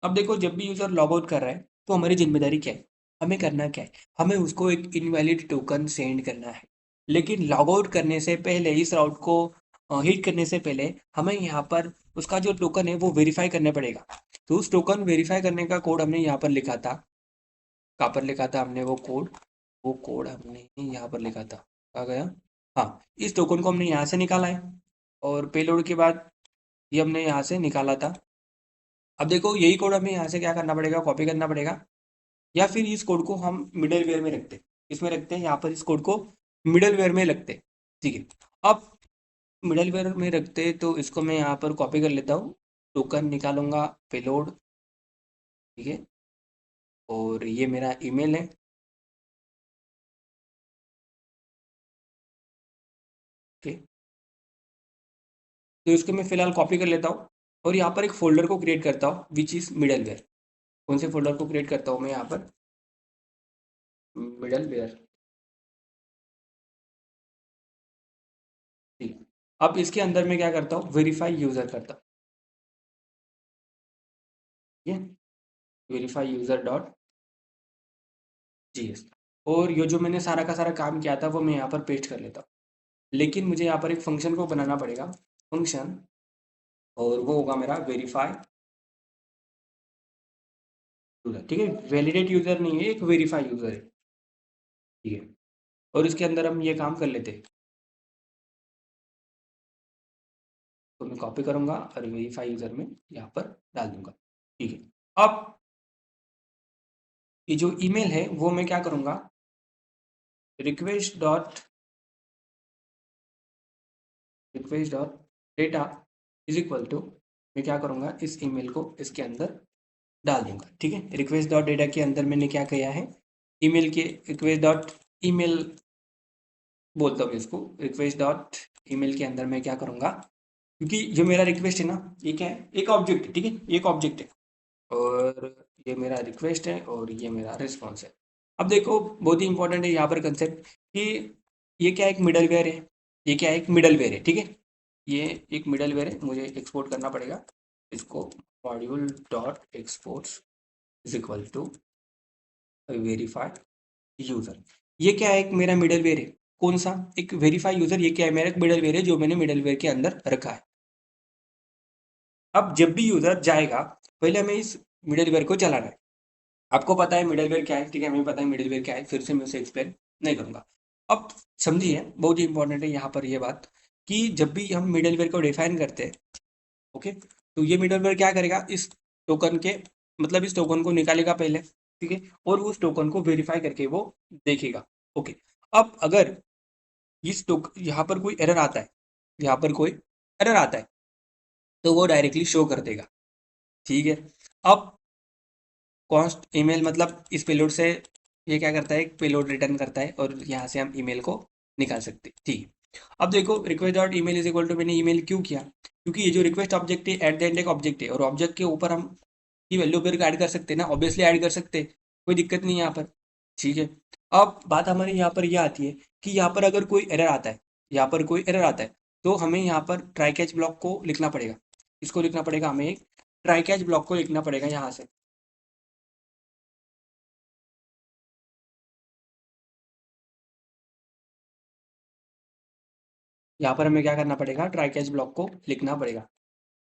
S1: अब देखो, जब भी यूज़र लॉग आउट कर रहा है तो हमारी जिम्मेदारी क्या है, हमें करना क्या है, हमें उसको एक इनवैलिड टोकन सेंड करना है। लेकिन लॉग आउट करने से पहले, इस राउट को हिट करने से पहले, हमें यहाँ पर उसका जो टोकन है वो वेरीफाई करना पड़ेगा। तो उस टोकन वेरीफाई करने का कोड हमने यहाँ पर लिखा था। कहाँ पर लिखा था हमने वो कोड हमने यहाँ पर लिखा था, आ गया। हाँ, इस टोकन को हमने यहाँ से निकाला है और पेलोड के बाद ये हमने यहाँ से निकाला था। अब देखो, यही कोड हमें यहाँ से क्या करना पड़ेगा, कॉपी करना पड़ेगा। या फिर इस कोड को हम मिडल वेयर में रखते हैं, इसमें रखते हैं, यहाँ पर इस कोड को मिडल वेयर में रखते हैं, ठीक है। अब मिडल वेयर में रखते हैं तो इसको मैं यहाँ पर कॉपी कर लेता हूँ, टोकन निकालूंगा, पेलोड, ठीक है। और ये मेरा ईमेल है, ठीक है। तो इसको मैं फिलहाल कॉपी कर लेता हूँ और यहाँ पर एक फोल्डर को क्रिएट करता हूँ विच इज़ मिडल वेयर। कौन से फोल्डर को क्रिएट करता हूँ मैं यहाँ पर, मिडल वेयर, ठीक है। अब इसके अंदर मैं क्या करता हूँ, वेरीफाई यूज़र करता हूँ, ठीक है। Verify user dot GS. और ये जो मैंने सारा का सारा काम किया था वो मैं यहाँ पर पेस्ट कर लेता हूँ। लेकिन मुझे यहाँ पर एक फंक्शन को बनाना पड़ेगा, फंक्शन, और वो होगा मेरा वेरीफाई यूज़र, ठीक है। वैलिडेट यूज़र नहीं है, एक वेरीफाई यूज़र है, ठीक है। और इसके अंदर हम ये काम कर लेते हैं। तो मैं कॉपी करूँगा और वेरीफाई यूज़र में यहाँ पर डाल दूँगा। ठीक है। अब ये जो ईमेल है वो मैं क्या करूँगा, request dot data is equal to, मैं क्या करूँगा, इस ईमेल को इसके अंदर डाल दूँगा। ठीक है। रिक्वेस्ट डॉट डेटा के अंदर मैंने क्या किया है, ईमेल के रिक्वेस्ट डॉट ईमेल बोलता हूँ इसको, रिक्वेस्ट डॉट ईमेल के अंदर मैं क्या करूँगा, क्योंकि जो मेरा रिक्वेस्ट है ना, ये क्या है, एक ऑब्जेक्ट है। ठीक है, एक ऑब्जेक्ट है और ये मेरा रिक्वेस्ट है और ये मेरा रिस्पॉन्स है। अब देखो बहुत ही इंपॉर्टेंट है यहाँ पर कंसेप्ट कि ये क्या एक मिडलवेयर है, ये क्या एक मिडलवेयर है। ठीक है, ये एक मिडलवेयर है, मुझे एक्सपोर्ट करना पड़ेगा इसको, module dot exports is equal to verify user. ये क्या है, एक मेरा मिडलवेयर है। कौन सा, एक वेरीफाई यूज़र, ये क्या है, मेरा एक मिडलवेयर है जो मैंने मिडलवेयर के अंदर रखा है। अब जब भी यूज़र जाएगा, पहले हमें इस मिडलवेयर को चलाना है। आपको पता है मिडलवेयर क्या है, ठीक है, हमें पता है मिडलवेयर क्या है, फिर से मैं उसे एक्सप्लेन नहीं करूँगा। अब समझिए, बहुत ही इंपॉर्टेंट है यहाँ पर ये बात कि जब भी हम मिडलवेयर को डिफाइन करते हैं, ओके, तो ये मिडलवेयर क्या करेगा, इस टोकन के, मतलब इस टोकन को निकालेगा पहले, ठीक है, और उस टोकन को वेरीफाई करके वो देखेगा। ओके, अब अगर इस टोक यहाँ पर कोई एरर आता है, यहाँ पर कोई एरर आता है, तो वो डायरेक्टली शो कर देगा। ठीक है। अब कॉन्स्ट ईमेल, मतलब इस पेलोड से ये क्या करता है, एक पेलोड रिटर्न करता है और यहाँ से हम ईमेल को निकाल सकते हैं। ठीक है। अब देखो request dot email is equal to, मैंने ईमेल क्यों किया, क्योंकि ये जो रिक्वेस्ट ऑब्जेक्ट है एट द एंड एक ऑब्जेक्ट है और ऑब्जेक्ट के ऊपर हम की वैल्यू फिर ऐड कर सकते हैं ना, ऑब्वियसली ऐड कर सकते हैं, कोई दिक्कत नहीं है यहाँ पर। ठीक है। अब बात हमारी यहाँ पर यह आती है कि यहाँ पर अगर कोई एरर आता है, यहाँ पर कोई एरर आता है, तो हमें यहाँ पर ट्राई कैच ब्लॉक को लिखना पड़ेगा। इसको लिखना पड़ेगा, हमें एक ट्राई कैच ब्लॉक को लिखना पड़ेगा यहाँ से। यहाँ पर हमें क्या करना पड़ेगा, ट्राई कैच ब्लॉक को लिखना पड़ेगा,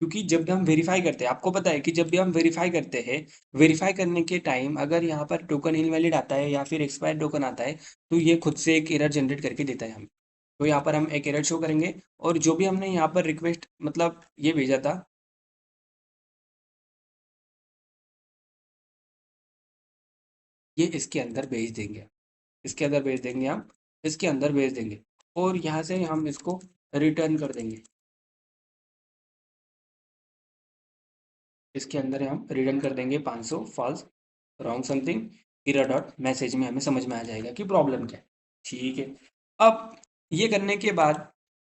S1: क्योंकि जब भी हम वेरीफाई करते हैं, आपको पता है कि जब भी हम वेरीफाई करते हैं, वेरीफाई करने के टाइम अगर यहाँ पर टोकन इनवैलिड आता है या फिर एक्सपायर्ड टोकन आता है, तो ये खुद से एक एरर जनरेट करके देता है हमें। तो यहाँ पर हम एक एरर शो करेंगे और जो भी हमने यहाँ पर रिक्वेस्ट, मतलब ये भेजा था, ये इसके अंदर भेज देंगे, इसके अंदर भेज देंगे हम, इसके अंदर भेज देंगे और यहाँ से हम इसको रिटर्न कर देंगे, इसके अंदर हम रिटर्न कर देंगे 500 false wrong something error dot message में, हमें समझ में आ जाएगा कि प्रॉब्लम क्या है। ठीक है। अब ये करने के बाद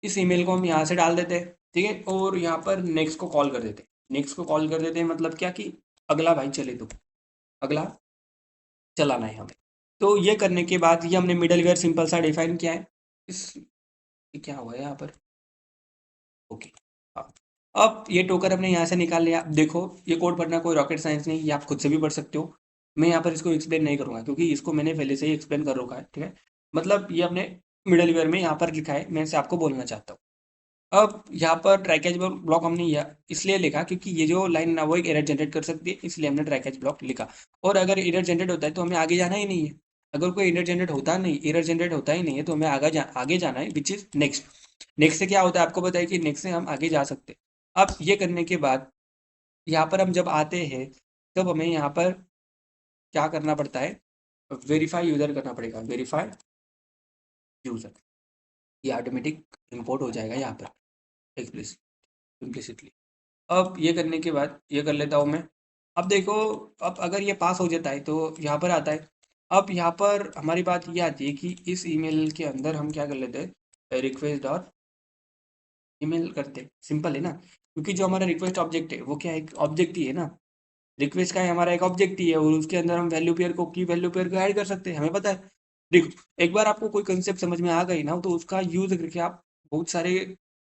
S1: इस ईमेल को हम यहाँ से डाल देते हैं, ठीक है, और यहाँ पर नेक्स्ट को कॉल कर देते हैं, नेक्स्ट को कॉल कर देते हैं, मतलब क्या कि अगला भाई चले तो, अगला चलाना है हमें। तो ये करने के बाद ये हमने मिडलवेयर सिंपल सा डिफाइन किया है। इस ये क्या हुआ है यहाँ पर, ओके, हाँ। अब ये टोकन हमने यहाँ से निकाल लिया। अब देखो ये कोड पढ़ना कोई रॉकेट साइंस नहीं, ये आप खुद से भी पढ़ सकते हो, मैं यहाँ पर इसको एक्सप्लेन नहीं करूँगा क्योंकि इसको मैंने पहले से ही एक्सप्लेन कर रखा है। ठीक है, मतलब ये हमने मिडलवेयर में यहाँ पर लिखा है, मैं इसे आपको बोलना चाहता हूँ। अब यहाँ पर ट्राई कैच ब्लॉक हमने इसलिए लिखा क्योंकि ये जो लाइन ना वो एक एरर जनरेट कर सकती है, इसलिए हमने ट्राई कैच ब्लॉक लिखा। और अगर एरर जनरेट होता है तो हमें आगे जाना ही नहीं है, अगर कोई एरर जनरेट होता ही नहीं है तो हमें आगे जाना है, विच इज नेक्स्ट। नेक्स्ट से क्या होता है, आपको पता है कि नेक्स्ट से हम आगे जा सकते हैं। अब ये करने के बाद यहाँ पर हम जब आते हैं, तब हमें यहाँ पर क्या करना पड़ता है, वेरीफाई यूज़र करना पड़ेगा, वेरीफाई यूज़र, ये ऑटोमेटिक इंपोर्ट हो जाएगा यहाँ पर इम्प्लिसिटली। अब ये करने के बाद ये कर लेता हूँ मैं। अब देखो, अब अगर ये पास हो जाता है तो यहाँ पर आता है। अब यहाँ पर हमारी बात ये आती है कि इस ईमेल के अंदर हम क्या कर लेते हैं, रिक्वेस्ट डॉट ईमेल करते हैं, सिंपल है ना, क्योंकि जो हमारा रिक्वेस्ट ऑब्जेक्ट है वो क्या है, एक ऑब्जेक्ट ही है ना, रिक्वेस्ट का है हमारा एक ऑब्जेक्ट ही है और उसके अंदर हम वैल्यू पेयर को की वैल्यू पेयर को ऐड कर सकते हैं, हमें पता है। देखो, एक बार आपको कोई कंसेप्ट समझ में आ गई ना, तो उसका यूज करके आप बहुत सारे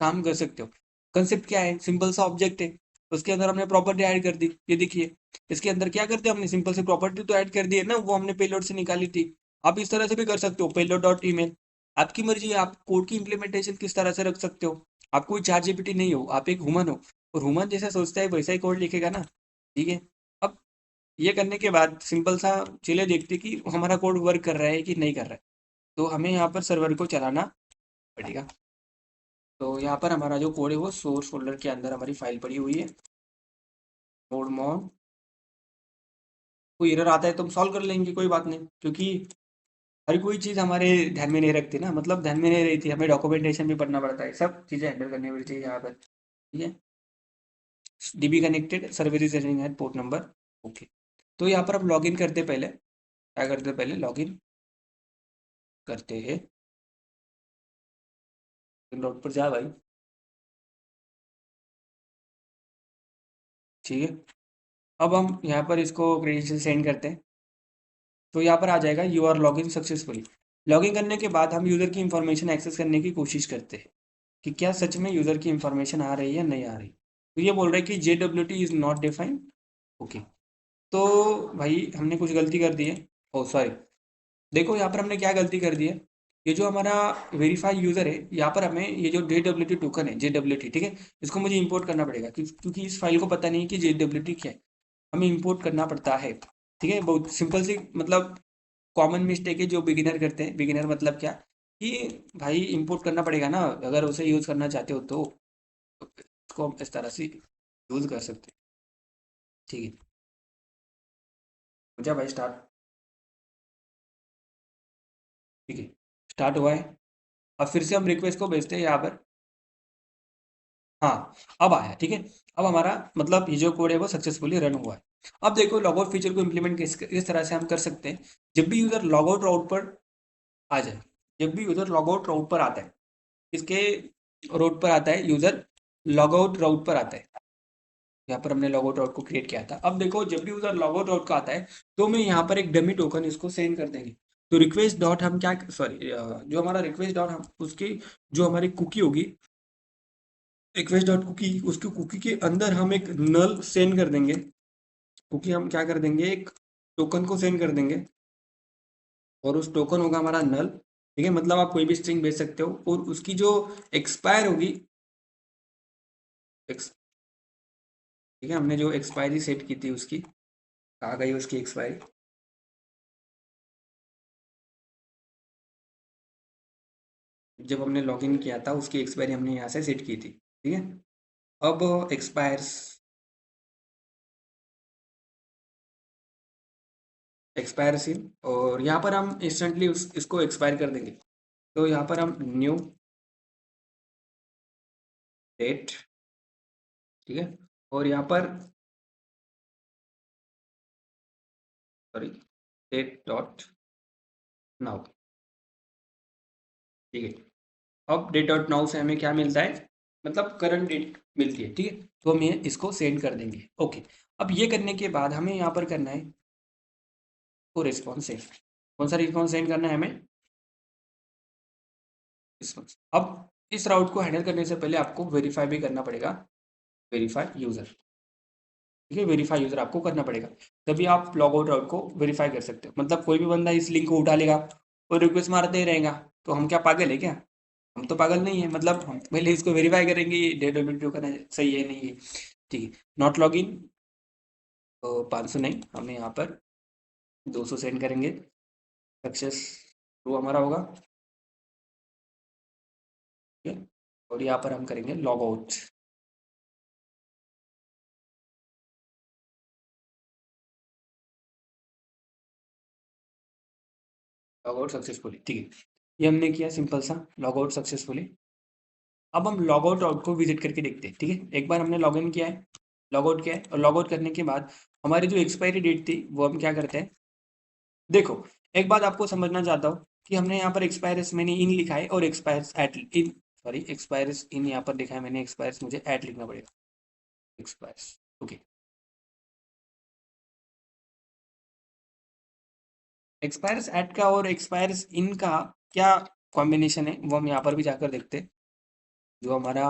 S1: काम कर सकते हो। कंसेप्ट क्या है, सिंपल सा ऑब्जेक्ट है, उसके अंदर हमने प्रॉपर्टी ऐड कर दी, ये देखिए, इसके अंदर क्या करते हैं हमने, सिंपल से प्रॉपर्टी तो ऐड कर दी है ना, वो हमने पेलोड से निकाली थी। आप इस तरह से भी कर सकते हो, पेलोड डॉट ईमेल, आपकी मर्जी है, आप कोड की इंप्लीमेंटेशन किस तरह से रख सकते हो। आप कोई चार जीपीटी नहीं हो, आप एक ह्यूमन हो और ह्यूमन जैसा सोचता है वैसा ही कोड लिखेगा ना। ठीक है। अब ये करने के बाद सिंपल सा चलिए देखते कि हमारा कोड वर्क कर रहा है कि नहीं कर रहा है। तो हमें यहाँ पर सर्वर को चलाना पड़ेगा। तो यहाँ पर हमारा जो कोड है वो सोर्स फोल्डर के अंदर हमारी फाइल पड़ी हुई है। मोड मॉन, कोई एरर आता है तो हम सॉल्व कर लेंगे, कोई बात नहीं, क्योंकि हर कोई चीज़ हमारे ध्यान में नहीं रखती ना, मतलब ध्यान में नहीं रहती, हमें डॉक्यूमेंटेशन भी पढ़ना पड़ता है, सब चीज़ें हैंडल करनी पड़ती है यहाँ पर। ठीक है। DB connected service is running at port number. Okay. तो यहाँ पर हम लॉगिन करते पहले क्या करते, पहले लॉगिन करते हैं। नोट पर जा भाई। ठीक है। अब हम यहाँ पर इसको क्रेडेंशियल सेंड करते हैं। तो यहाँ पर आ जाएगा you are login successfully. Login करने के बाद हम यूज़र की इंफॉर्मेशन एक्सेस करने की कोशिश करते हैं कि क्या सच में यूज़र की इंफॉर्मेशन आ रही है या नहीं आ रही। तो ये बोल रहा है कि JWT is not defined. Okay. तो भाई हमने कुछ गलती कर दी है। ओ सॉरी, देखो यहाँ पर हमने क्या गलती कर दी है। ये जो हमारा वेरीफाई यूज़र है, यहाँ पर हमें ये जो JWT टोकन है, JWT, ठीक है, इसको मुझे इंपोर्ट करना पड़ेगा क्योंकि इस फाइल को पता नहीं है कि JWT क्या है। हमें इंपोर्ट करना पड़ता है। ठीक है, बहुत सिंपल सी मतलब कॉमन मिस्टेक है जो बिगिनर करते हैं। बिगिनर मतलब क्या कि भाई इंपोर्ट करना पड़ेगा ना, अगर उसे यूज़ करना चाहते हो तो इसको हम इस तरह से यूज़ कर सकते हैं। ठीक है, हो जा भाई स्टार्ट। ठीक है, स्टार्ट हुआ है। अब फिर से हम रिक्वेस्ट को भेजते हैं यहाँ पर। हाँ, अब आया। ठीक है, अब हमारा मतलब ये जो कोड है वो सक्सेसफुली रन हुआ है। अब देखो लॉगआउट फीचर को इम्प्लीमेंट किस तरह से हम कर सकते हैं। जब भी यूज़र लॉगआउट राउट पर आ जाए, जब भी यूज़र लॉगआउट राउट पर आता है, इसके राउट पर आता है यूज़र, लॉगआउट राउट पर आता है। यहाँ पर हमने लॉगआउट राउट को क्रिएट किया था। अब देखो जब भी यूज़र लॉगआउट राउट का आता है तो मैं यहाँ पर एक डमी टोकन इसको सेंड कर देंगे। तो रिक्वेस्ट डॉट हम क्या, सॉरी, जो हमारा रिक्वेस्ट डॉट हम उसकी जो हमारी कुकी होगी, रिक्वेस्ट डॉट कुकी, उसकी कुकी के अंदर हम एक नल सेंड कर देंगे। कुकी हम क्या कर देंगे, एक टोकन को सेंड कर देंगे, और उस टोकन होगा हमारा नल। ठीक है, मतलब आप कोई भी स्ट्रिंग भेज सकते हो, और उसकी जो एक्सपायर होगी, ठीक है, हमने जो एक्सपायरी सेट की थी उसकी, कहाँ गई उसकी एक्सपायरी, जब हमने लॉगिन किया था उसकी एक्सपायरी हमने यहाँ से सेट की थी। ठीक है, अब एक्सपायर्स, एक्सपायर्स इन, और यहाँ पर हम इंस्टेंटली इसको एक्सपायर कर देंगे। तो यहाँ पर हम न्यू डेट, ठीक है, और यहाँ पर सॉरी, डेट डॉट नाउ। ठीक है, अब डेट डॉट नाउ से हमें क्या मिलता है, मतलब करंट डेट मिलती है। ठीक है, तो हम ये इसको सेंड कर देंगे। ओके। अब ये करने के बाद हमें यहाँ पर करना है वो रिस्पॉन्स सेंड। कौन सा रिस्पॉन्स सेंड करना है हमें, रिस्पॉन्स। अब इस राउट को हैंडल करने से पहले आपको वेरीफाई भी करना पड़ेगा, वेरीफाई यूज़र। ठीक है, वेरीफाई यूज़र आपको करना पड़ेगा, तभी आप लॉग आउट राउट को वेरीफाई कर सकते हो। मतलब कोई भी बंदा इस लिंक को उठा लेगा और रिक्वेस्ट मारते ही रहेगा, तो हम क्या पागल है क्या, हम तो पागल नहीं है, मतलब हम पहले इसको वेरीफाई करेंगे ये डेटा टोकन है सही है नहीं है। ठीक है, नॉट लॉग इन, तो 500 नहीं, हमें यहाँ पर 200 सेंड करेंगे, सक्सेस वो हमारा होगा। ठीक है, और यहाँ पर हम करेंगे log out, log out successfully. ठीक है, ये हमने किया सिंपल सा लॉग आउट सक्सेसफुली। अब हम लॉग आउट राउट को विजिट करके देखते हैं। ठीक है, एक बार हमने लॉग इन किया है, लॉग आउट किया है, और लॉग आउट करने के बाद हमारी जो एक्सपायरी डेट थी वो हम क्या करते हैं। देखो, एक बात आपको समझना चाहता हूँ कि हमने यहाँ पर एक्सपायर्स मैंने इन लिखा है, और expires at in, sorry expires in यहाँ पर लिखा है मैंने, एक्सपायर्स मुझे एट लिखना पड़ेगा, एक्सपायर्स। ओके, एक्सपायर्स एट का और एक्सपायर्स इन का क्या कॉम्बिनेशन है वो हम यहाँ पर भी जाकर देखते हैं। जो हमारा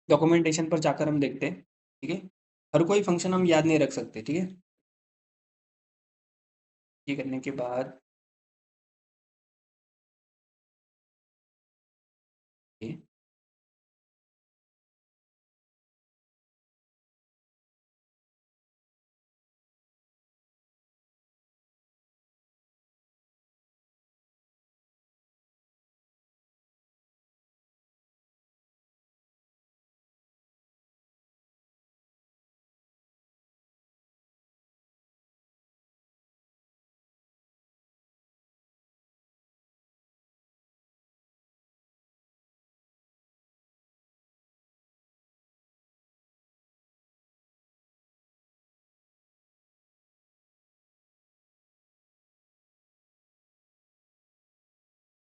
S1: डॉक्यूमेंटेशन पर जाकर हम देखते हैं। ठीक है, हर कोई फंक्शन हम याद नहीं रख सकते। ठीक है, ये करने के बाद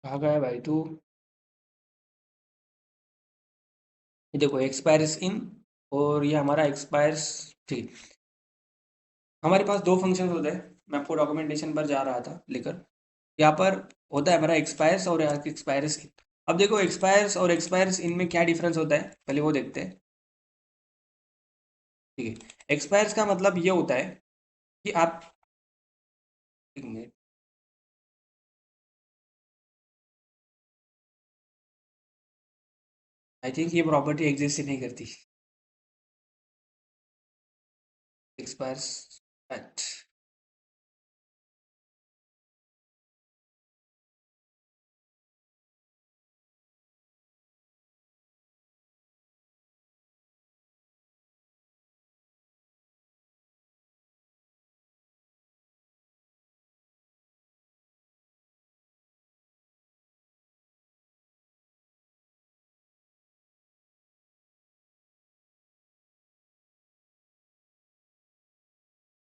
S1: कहाँ गया भाई तू? ये देखो एक्सपायर्स इन और ये हमारा एक्सपायर्स। ठीक, हमारे पास दो फंक्शन होते हैं। मैं आपको डॉक्यूमेंटेशन पर जा रहा था लेकर। यहाँ पर होता है हमारा एक्सपायर्स और यहाँ एक्सपायर्स इन। अब देखो एक्सपायर्स और एक्सपायर्स इन में क्या डिफरेंस होता है, पहले वो देखते हैं। ठीक है, एक्सपायर्स का मतलब ये होता है कि आप, एक मिनट, आई थिंक ये प्रॉपर्टी एग्जिस्ट ही नहीं करती। एक्सपायर्स एट,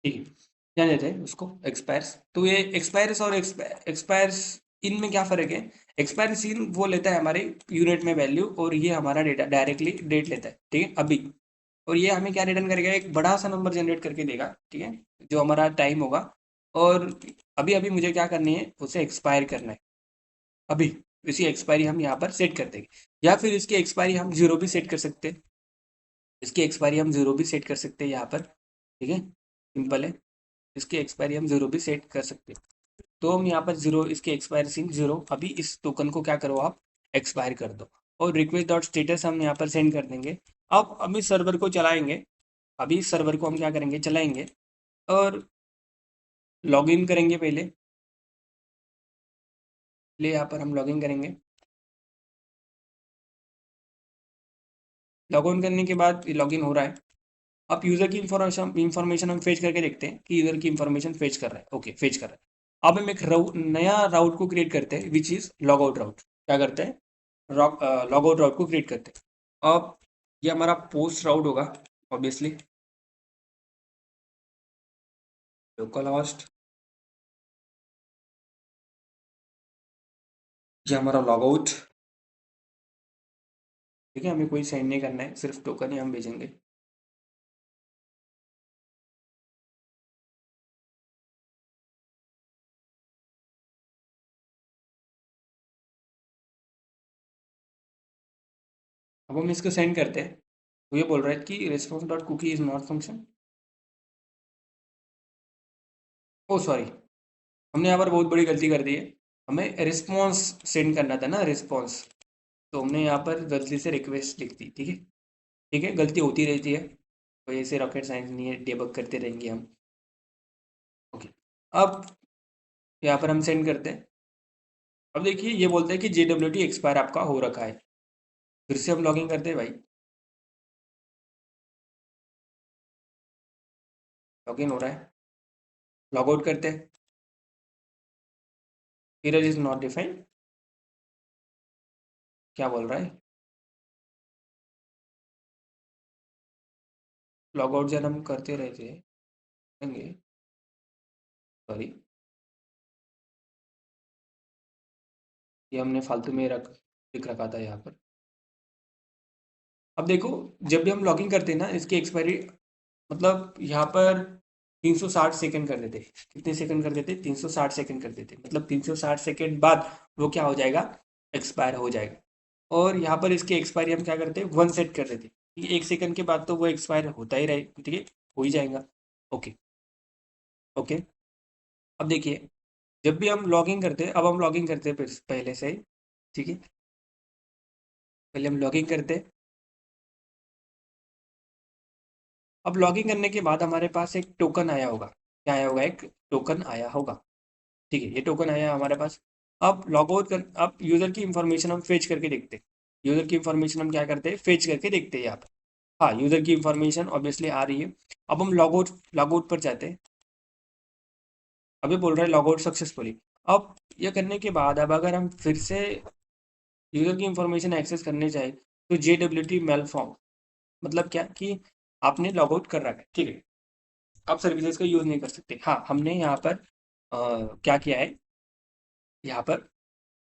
S1: ठीक है, जान लेते हैं उसको एक्सपायर्स। तो ये एक्सपायर्स और एक्सपायर्स इन में क्या फ़र्क है? एक्सपायर्स इन वो लेता है हमारे यूनिट में वैल्यू और ये हमारा डेटा डायरेक्टली डेट लेता है, ठीक है, अभी। और ये हमें क्या रिटर्न करेगा, एक बड़ा सा नंबर जनरेट करके देगा, ठीक है, जो हमारा टाइम होगा। और अभी अभी मुझे क्या करनी है, उसे एक्सपायर करना है अभी। इसी एक्सपायरी हम यहाँ पर सेट कर देंगे, या फिर इसकी एक्सपायरी हम जीरो भी सेट कर सकते हैं। इसकी एक्सपायरी हम जीरो भी सेट कर सकते हैं यहाँ पर, ठीक है, सिंपल है। इसकी एक्सपायरी हम जीरो भी सेट कर सकते हैं। तो हम यहाँ पर जीरो, इसके एक्सपायर सिंह जीरो, अभी इस टोकन को क्या करो आप, एक्सपायर कर दो। और रिक्वेस्ट डॉट स्टेटस हम यहाँ पर सेंड कर देंगे। अब हम इस सर्वर को चलाएंगे। अभी इस सर्वर को हम क्या करेंगे, चलाएंगे और लॉग इन करेंगे। पहले यहाँ पर हम लॉग इन करेंगे। लॉग इन करने के बाद लॉग इन हो रहा है। अब यूज़र की इंफॉर्मेशन हम फेच करके देखते हैं कि यूज़र की इंफॉर्मेशन फेच कर रहा है। ओके, फेच कर रहा है। अब हम एक नया राउट को क्रिएट करते हैं विच इज़ लॉग आउट राउट। क्या करते हैं, लॉग आउट राउट को क्रिएट करते हैं। अब ये हमारा पोस्ट राउट होगा ऑब्वियसली। लोकल होस्ट, ये हमारा लॉग आउट। ठीक है, हमें कोई सेंड नहीं करना है, सिर्फ टोकन ही हम भेजेंगे। अब हम इसको सेंड करते हैं, तो ये बोल रहा है कि response dot cookie is not function. Oh sorry, हमने यहाँ पर बहुत बड़ी गलती कर दी है। हमें रिस्पॉन्स सेंड करना था ना, रिस्पॉन्स। तो हमने यहाँ पर गलती से रिक्वेस्ट लिख दी। ठीक है, ठीक है, गलती होती रहती है, तो ऐसे रॉकेट साइंस नहीं है, डेबग करते रहेंगे हम। ओके, अब यहाँ पर हम सेंड करते हैं। अब देखिए ये बोलते हैं कि JWT एक्सपायर आपका हो रखा है। फिर से हम लॉगिन करते हैं भाई, लॉगिन हो रहा है। लॉग आउट करते हैं, एरर इज नॉट डिफाइंड। क्या बोल रहा है, लॉग आउट जब हम करते रहते हैं, सॉरी, ये हमने फालतू में लिख रखा था यहाँ पर। अब देखो, जब भी हम लॉगिन करते हैं ना, इसकी एक्सपायरी मतलब यहाँ पर 360 सेकंड कर देते। कितने सेकंड कर देते, 360 सेकंड कर देते, मतलब 360 सेकंड बाद वो क्या हो जाएगा, एक्सपायर हो जाएगा। और यहाँ पर इसकी एक्सपायरी हम क्या करते हैं, वन सेट कर देते, एक सेकंड के बाद तो वो एक्सपायर होता ही रहे, ठीक है, हो ही जाएगा। Okay, okay. अब देखिए, जब भी हम लॉगिन करते हैं, अब हम लॉगिन करते हैं पहले से ही, ठीक है, पहले हम लॉगिन करते हैं। अब लॉगिन करने के बाद हमारे पास एक टोकन आया होगा। क्या आया होगा, एक टोकन आया होगा। ठीक है, ये टोकन आया हमारे पास। अब लॉग आउट कर, अब यूज़र की इंफॉर्मेशन हम फेच करके देखते हैं। यूज़र की इंफॉर्मेशन हम क्या करते हैं, फेच करके देखते हैं यहाँ पर। हाँ, यूज़र की इंफॉर्मेशन ऑब्वियसली आ रही है। अब हम लॉग आउट पर जाते हैं। अभी बोल रहा है लॉग आउट सक्सेसफुली। अब ये करने के बाद अब अगर हम फिर से यूज़र की इंफॉर्मेशन एक्सेस करने जाए, तो JWT मेल फॉर्म, मतलब क्या कि आपने लॉग आउट कर रखा है, ठीक है, आप सर्विसेज का यूज़ नहीं कर सकते। हाँ, हमने यहाँ पर क्या किया है, यहाँ पर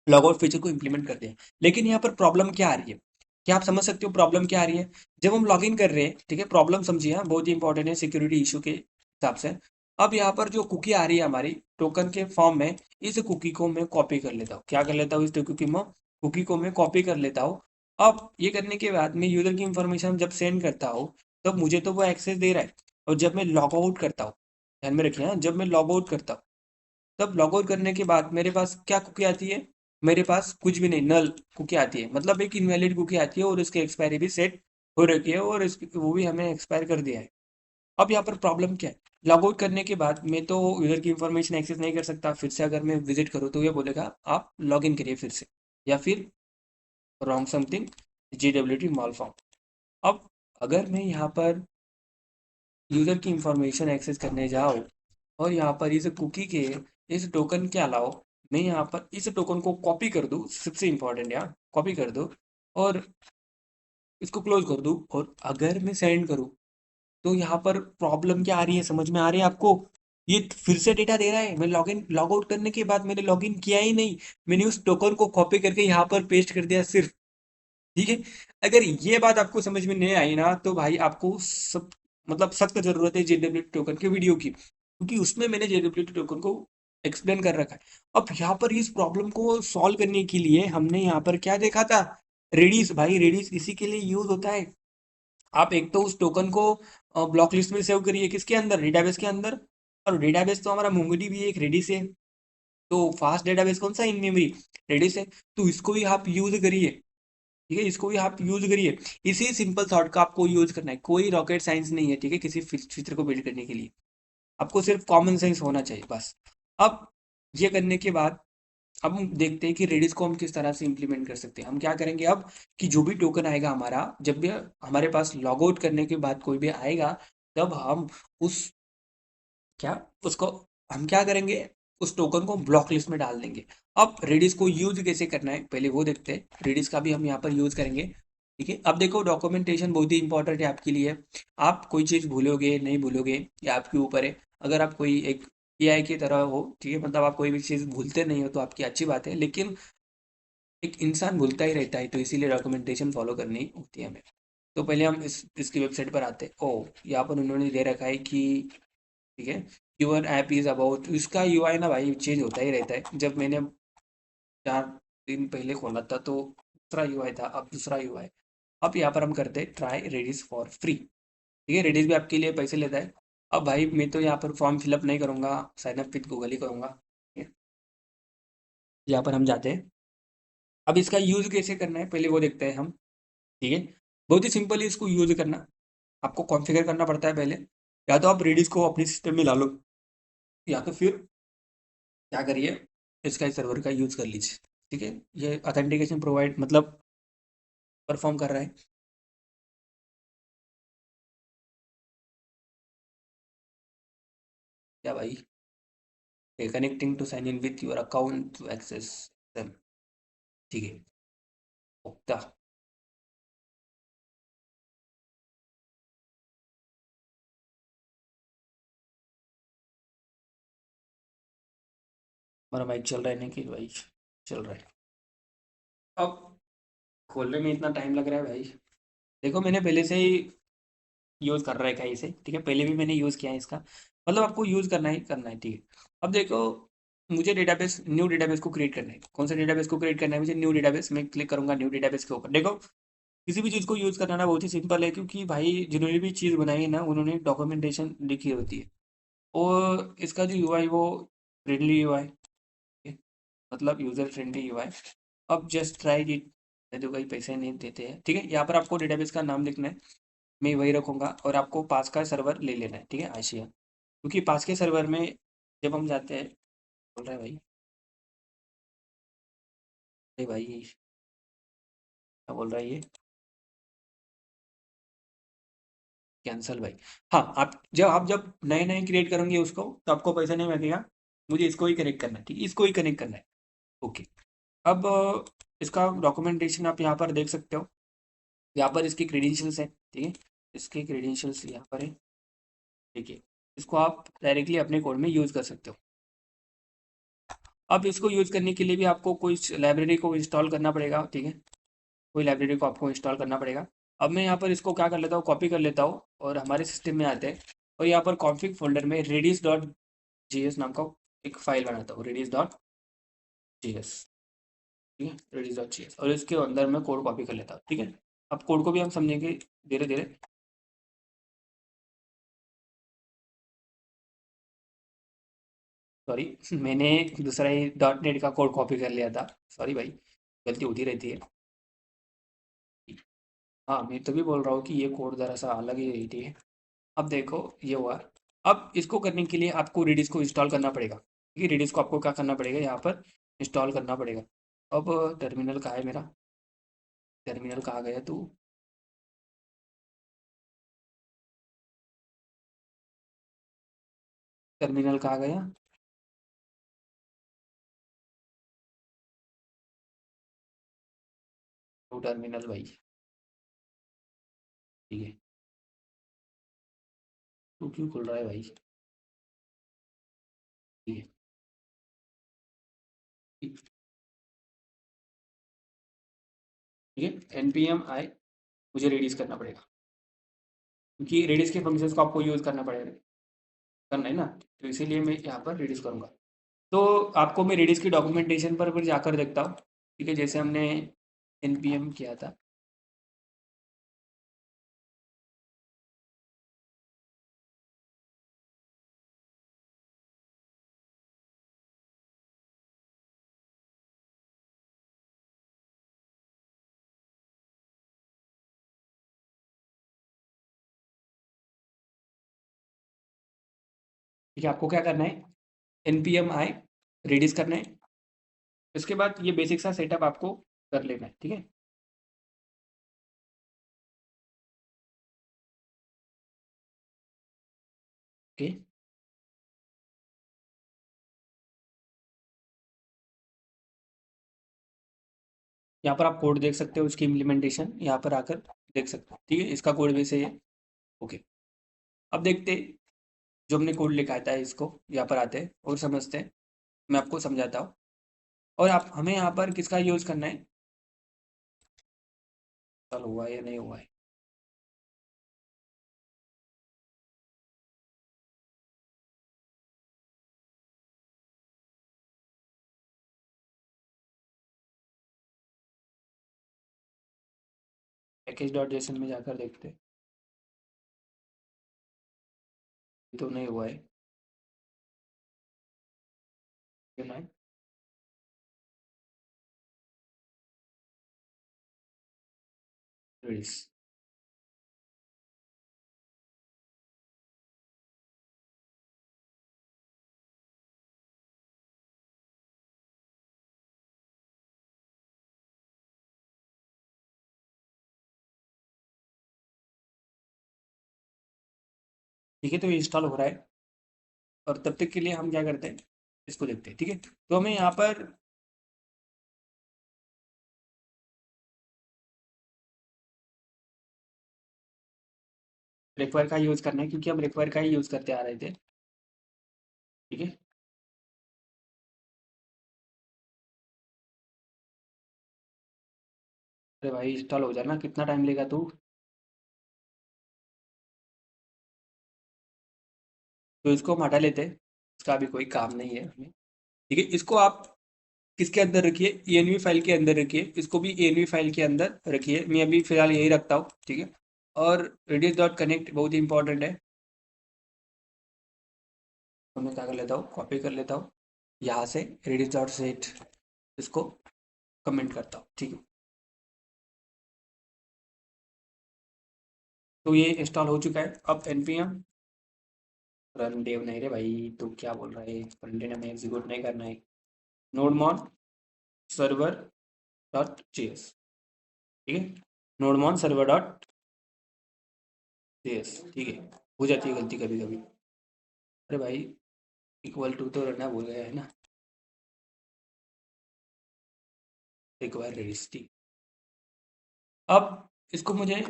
S1: लॉग आउट फीचर को इम्प्लीमेंट कर दिया। लेकिन यहाँ पर प्रॉब्लम क्या आ रही है? क्या आप समझ सकते हो प्रॉब्लम क्या आ रही है? जब हम लॉग इन कर रहे हैं, ठीक है, प्रॉब्लम समझिए, हाँ, बहुत ही इंपॉर्टेंट है सिक्योरिटी इशू के हिसाब से। अब यहाँ पर जो कुकी आ रही है हमारी टोकन के फॉर्म में, इस कुकी को मैं कॉपी कर लेता हूँ। क्या कर लेता हूँ? इस कुकी को मैं कॉपी कर लेता हूँ। अब ये करने के बाद मैं यूजर की इंफॉर्मेशन जब सेंड करता हूँ, तब मुझे तो वो एक्सेस दे रहा है। और जब मैं लॉग आउट करता हूँ, ध्यान में रखिए, हाँ, जब मैं लॉग आउट करता हूँ, तब लॉग आउट करने के बाद मेरे पास क्या कुकी आती है? मेरे पास कुछ भी नहीं, नल कुकी आती है, मतलब एक इनवैलिड कुकी आती है और उसकी एक्सपायरी भी सेट हो रखी है और इसकी वो भी हमें एक्सपायर कर दिया है। अब यहाँ पर प्रॉब्लम क्या है? लॉग आउट करने के बाद मैं तो यूजर की इंफॉर्मेशन एक्सेस नहीं कर सकता। फिर से अगर मैं विजिट करूँ तो ये बोलेगा आप लॉग इन करिए फिर से, या फिर wrong something, GWT mall form. अब अगर मैं यहाँ पर यूजर की इंफॉर्मेशन एक्सेस करने जाओ और यहाँ पर इस कुकी के इस टोकन के अलावा मैं यहाँ पर इस टोकन को कॉपी कर दूँ, सबसे इंपॉर्टेंट यहाँ कॉपी कर दूँ और इसको क्लोज कर दूँ, और अगर मैं सेंड करूँ, तो यहाँ पर प्रॉब्लम क्या आ रही है समझ में आ रही है आपको? ये फिर से डेटा दे रहा है। मैं लॉग आउट करने के बाद मैंने लॉग इन किया ही नहीं, मैंने उस टोकन को कॉपी करके यहाँ पर पेस्ट कर दिया सिर्फ। ठीक है, अगर ये बात आपको समझ में नहीं आई ना, तो भाई आपको सब मतलब सख्त जरूरत है JWT टोकन के वीडियो की, क्योंकि उसमें मैंने JWT टोकन को एक्सप्लेन कर रखा है। अब यहाँ पर इस प्रॉब्लम को सॉल्व करने के लिए हमने यहाँ पर क्या देखा था? रेडिस। भाई रेडिस इसी के लिए यूज होता है। आप एक तो उस टोकन को ब्लॉक लिस्ट में सेव करिए, किसके अंदर? डेटाबेस के अंदर। और डेटाबेस तो हमारा मोंगोडी भी एक रेडिस है। तो फास्ट डेटाबेस कौन सा? इन मेमोरी रेडिस है। तो इसको भी आप यूज करिए, ठीक है, इसको भी आप यूज करिए। इसी सिंपल थॉट का आपको यूज करना है, कोई रॉकेट साइंस नहीं है, ठीक है, किसी फीचर को बिल्ड करने के लिए आपको सिर्फ कॉमन सेंस होना चाहिए बस। अब ये करने के बाद अब हम देखते हैं कि रेडिस को हम किस तरह से इम्प्लीमेंट कर सकते हैं। हम क्या करेंगे अब, कि जो भी टोकन आएगा हमारा, जब भी हमारे पास लॉग आउट करने के बाद कोई भी आएगा, तब हम उस क्या उसको हम क्या करेंगे, उस टोकन को ब्लॉक लिस्ट में डाल देंगे। अब रेडिस को यूज कैसे करना है पहले वो देखते हैं। रेडिस का भी हम यहाँ पर यूज करेंगे, ठीक है। अब देखो डॉक्यूमेंटेशन बहुत ही इंपॉर्टेंट है आपके लिए। आप कोई चीज़ भूलोगे नहीं भूलोगे, ये आपके ऊपर है। अगर आप कोई एक AI की तरह हो, ठीक है, मतलब आप कोई भी चीज़ भूलते नहीं हो तो आपकी अच्छी बात है, लेकिन एक इंसान भूलता ही रहता है, तो इसीलिए डॉक्यूमेंटेशन फॉलो करनी होती है हमें। तो पहले हम इसकी वेबसाइट पर आते हैं। ओ, यहाँ पर उन्होंने दे रखा है कि, ठीक है, योर ऐप इज अबाउट, इसका UI ना भाई चेंज होता ही रहता है। जब मैंने 4 दिन पहले खोला था तो दूसरा UI था, अब दूसरा UI। अब यहाँ पर हम करते हैं ट्राई रेडिस फॉर फ्री, ठीक है, रेडिस भी आपके लिए पैसे लेता है। अब भाई मैं तो यहाँ पर फॉर्म फिलअप नहीं करूँगा, साइन अप विद गूगल ही करूँगा, ठीक है। यहाँ पर हम जाते हैं। अब इसका यूज़ कैसे करना है पहले वो देखते हैं हम, ठीक है। बहुत ही सिंपल है इसको यूज़ करना। आपको कॉन्फ़िगर करना पड़ता है पहले। या तो आप रेडिस को अपने सिस्टम में ला लो, या तो फिर क्या करिए, इसका सर्वर का यूज़ कर लीजिए, ठीक है। ये ऑथेंटिकेशन प्रोवाइड मतलब परफॉर्म कर रहा है। क्या भाई? Connecting to sign in with your account to access them, ठीक है, ओके। हमारा माइक चल रहा है नहीं कि भाई? चल रहा है। अब खोलने में इतना टाइम लग रहा है भाई। देखो मैंने पहले से ही यूज़ कर रखा है इसे, ठीक है, पहले भी मैंने यूज़ किया है इसका, मतलब आपको यूज़ करना ही करना है, ठीक है। अब देखो, मुझे डेटाबेस, न्यू डेटाबेस को क्रिएट करना है। कौन सा डेटाबेस को क्रिएट करना है मुझे? New database. मैं क्लिक करूंगा न्यू डेटाबेस के ऊपर। देखो किसी भी चीज़ को यूज़ करना ना बहुत ही सिंपल है, क्योंकि भाई जिन्होंने भी चीज़ बनाई है ना, उन्होंने डॉक्यूमेंटेशन लिखी होती है। और इसका जो UI वो फ्रेंडली UI है, मतलब यूज़र फ्रेंडली UI। अब जस्ट ट्राई इट। तो भाई पैसे नहीं देते हैं, ठीक है। यहाँ पर आपको डेटाबेस का नाम लिखना है, मैं वही रखूँगा, और आपको पास का सर्वर ले लेना है, ठीक है, आशिया। क्योंकि पास के सर्वर में जब हम जाते हैं, बोल रहा है भाई, अरे भाई क्या बोल रहा है ये? कैंसल भाई। हाँ, आप जब नए नए क्रिएट करेंगे उसको, तो आपको पैसा नहीं लगेगा। मुझे इसको ही कनेक्ट करना है, ठीक है, इसको ही कनेक्ट करना है। ओके। अब इसका डॉक्यूमेंटेशन आप यहाँ पर देख सकते हो। यहाँ पर इसकी क्रेडेंशियल्स है, ठीक है, इसके क्रेडेंशियल्स यहाँ पर है, ठीक है। इसको आप डायरेक्टली अपने कोड में यूज़ कर सकते हो। अब इसको यूज़ करने के लिए भी आपको कोई लाइब्रेरी को इंस्टॉल करना पड़ेगा, ठीक है। कोई लाइब्रेरी को आपको इंस्टॉल करना पड़ेगा। अब मैं यहाँ पर इसको क्या कर लेता हूँ, कॉपी कर लेता हूँ और हमारे सिस्टम में आते हैं और यहाँ पर कॉन्फ़िग फ़ोल्डर में रेडिस डॉट जीएस नाम का एक फ़ाइल बनाता हूँ, रेडिस डॉट जीएस, ठीक है, रेडिस डॉट जीएस, और इसके अंदर मैं कोड कॉपी कर लेता हूँ, ठीक है। अब कोड को भी हम समझेंगे धीरे-धीरे। सॉरी मैंने दूसरा ही डॉट नेट का कोड कॉपी कर लिया था, सॉरी भाई, गलती होती रहती है। हाँ, मैं तभी बोल रहा हूँ कि ये कोड ज़रा-सा अलग ही रहती है। अब देखो ये हुआ। अब इसको करने के लिए आपको रेडिस को इंस्टॉल करना पड़ेगा, ठीक है। रेडिस को आपको क्या करना पड़ेगा, यहाँ पर इंस्टॉल करना पड़ेगा। अब टर्मिनल कहाँ है मेरा, टर्मिनल कहाँ गया तू, टर्मिनल कहाँ गया। तो टर्मिनल भाई, ठीक है। तू क्यों खुल रहा है भाई, ठीक है। ठीक है, npm आई मुझे रेडिस करना पड़ेगा, क्योंकि रेडिस के फंक्शंस को आपको यूज़ करना पड़ेगा, करना है ना, तो इसीलिए मैं यहाँ पर रेडिस करूँगा। तो आपको मैं रेडिस की डॉक्यूमेंटेशन पर फिर जाकर देखता हूँ, ठीक है, जैसे हमने npm किया था। ठीक है, आपको क्या करना है, npm आई रेडिस करना है। इसके बाद ये बेसिक सा सेटअप आपको कर लेना है, ठीक है। ओके, यहाँ पर आप कोड देख सकते हो, उसकी इम्प्लीमेंटेशन यहाँ पर आकर देख सकते हो, ठीक है। इसका कोड वैसे है, ओके। अब देखते हैं, जो हमने कोड लिखा था इसको यहाँ पर आते हैं और समझते हैं। मैं आपको समझाता हूँ, और आप हमें यहाँ पर किसका यूज़ करना है, चल हुआ है या नहीं हुआ है। पैकेज डॉट जेसन में जाकर देखते हैं, ये तो नहीं हुआ है, क्यों ना है। रेडिस, ठीक है, तो ये इंस्टॉल हो रहा है, और तब तक के लिए हम क्या करते हैं, इसको देखते हैं, ठीक है। तो हमें यहाँ पर रिक्वायर का यूज़ करना है, क्योंकि हम रिक्वायर का ही यूज़ करते आ रहे थे, ठीक है। अरे भाई इंस्टॉल हो जाना, कितना टाइम लेगा तू। तो इसको हम हटा लेते हैं, इसका अभी कोई काम नहीं है हमें, ठीक है। इसको आप किसके अंदर रखिए, env फाइल के अंदर रखिए, इसको भी env फाइल के अंदर रखिए। मैं अभी फिलहाल यही रखता हूँ, ठीक है। और रेडियस डॉट कनेक्ट बहुत ही इंपॉर्टेंट है, तो मैं क्या कर लेता हूँ, कॉपी कर लेता हूँ यहाँ से, रेडियस डॉट सेट, इसको कमेंट करता हूँ, ठीक है। तो ये इंस्टॉल हो चुका है। अब npm रन डेव नहीं रे भाई, तो क्या बोल रहा है, कंटेनर में एग्जीक्यूट नहीं करना है, नोडमॉन सर्वर डॉट जेएस, ठीक है, नोडमॉन सर्वर डॉट जेएस, ठीक है। हो जाती है गलती कभी कभी, अरे भाई इक्वल टू तो रहना भूल गया है ना, रिक्वायर रजिस्ट्री। अब इसको मुझे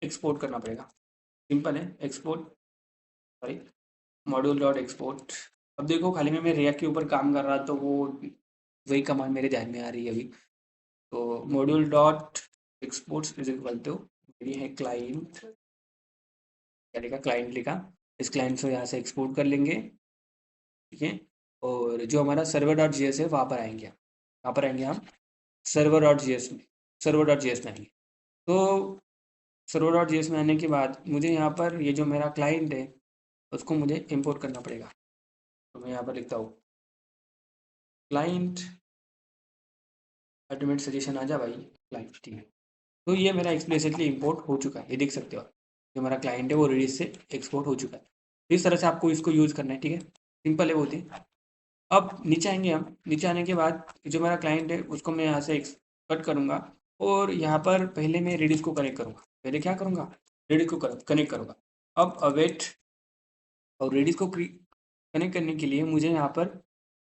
S1: एक्सपोर्ट करना पड़ेगा, सिंपल है, export, sorry, module dot export, अब देखो खाली मैं रिएक्ट के ऊपर काम कर रहा तो वो वही कमांड मेरे ध्यान में आ रही है अभी। तो module dot exports is equal to ये है क्लाइंट, क्या लिखा, क्लाइंट लिखा। इस क्लाइंट को यहाँ से एक्सपोर्ट कर लेंगे, ठीक है। और जो हमारा सर्वर डॉट जी एस है वहाँ पर आएंगे हम, वहाँ पर आएंगे हम सर्वर डॉट जी एस में, सर्वर डॉट जी एस में आएंगे। तो सर्वर डॉट जी एस में आने के बाद मुझे यहाँ पर ये जो मेरा क्लाइंट है उसको मुझे इम्पोर्ट करना पड़ेगा। तो मैं यहाँ पर लिखता हूँ क्लाइंट अल्टीमेट सजेशन, आ जा भाई क्लाइंट, ठीक है। तो ये मेरा एक्सप्लिसिटली इंपोर्ट हो चुका है, ये देख सकते हो आप। जो हमारा क्लाइंट है वो रेडिस से एक्सपोर्ट हो चुका है। इस तरह से आपको इसको यूज़ करना है, ठीक है। सिंपल है बहुत ही। अब नीचे आएंगे हम, नीचे आने के बाद जो मेरा क्लाइंट है उसको मैं यहाँ से कट करूँगा और यहाँ पर पहले मैं रेडिस को कनेक्ट करूँगा। पहले क्या करूँगा, रेडिस को कनेक्ट करूँगा। अब अवेट और रेडिस को कनेक्ट करने के लिए मुझे यहाँ पर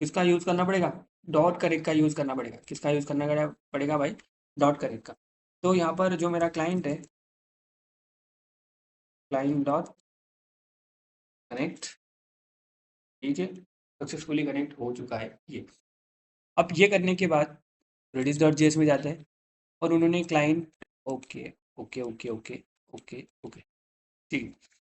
S1: किसका यूज़ करना पड़ेगा, डॉट कनेक्ट का यूज़ करना पड़ेगा। किसका यूज़ करना पड़ेगा भाई, डॉट कनेक्ट का। तो यहाँ पर जो मेरा क्लाइंट है, क्लाइंट डॉट कनेक्ट, ठीक है, सक्सेसफुली कनेक्ट हो चुका है ये। अब ये करने के बाद रेडिस डॉट जेएस में जाते हैं और उन्होंने client, okay okay okay okay okay okay, ठीक है।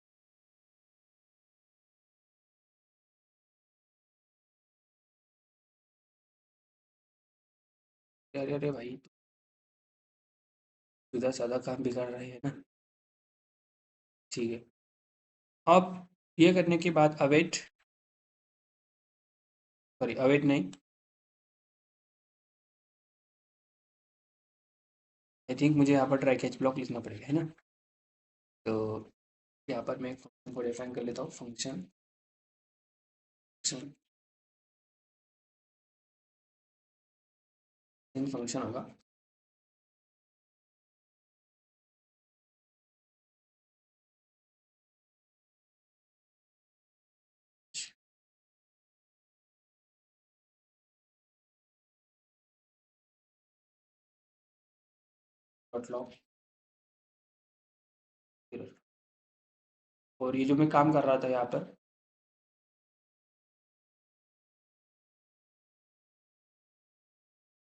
S1: अरे अरे भाई, सीधा साधा काम बिगाड़ रहे हैं ना, ठीक है। अब ये करने के बाद अवेट, सॉरी अवेट नहीं, आई थिंक मुझे यहाँ पर ट्राई कैच ब्लॉक लिखना पड़ेगा, है ना। तो यहाँ पर मैं एक फंक्शन को डिफाइन कर लेता हूँ, फंक्शन फंक्शन होगा डॉट लॉग। और ये जो मैं काम कर रहा था यहाँ पर,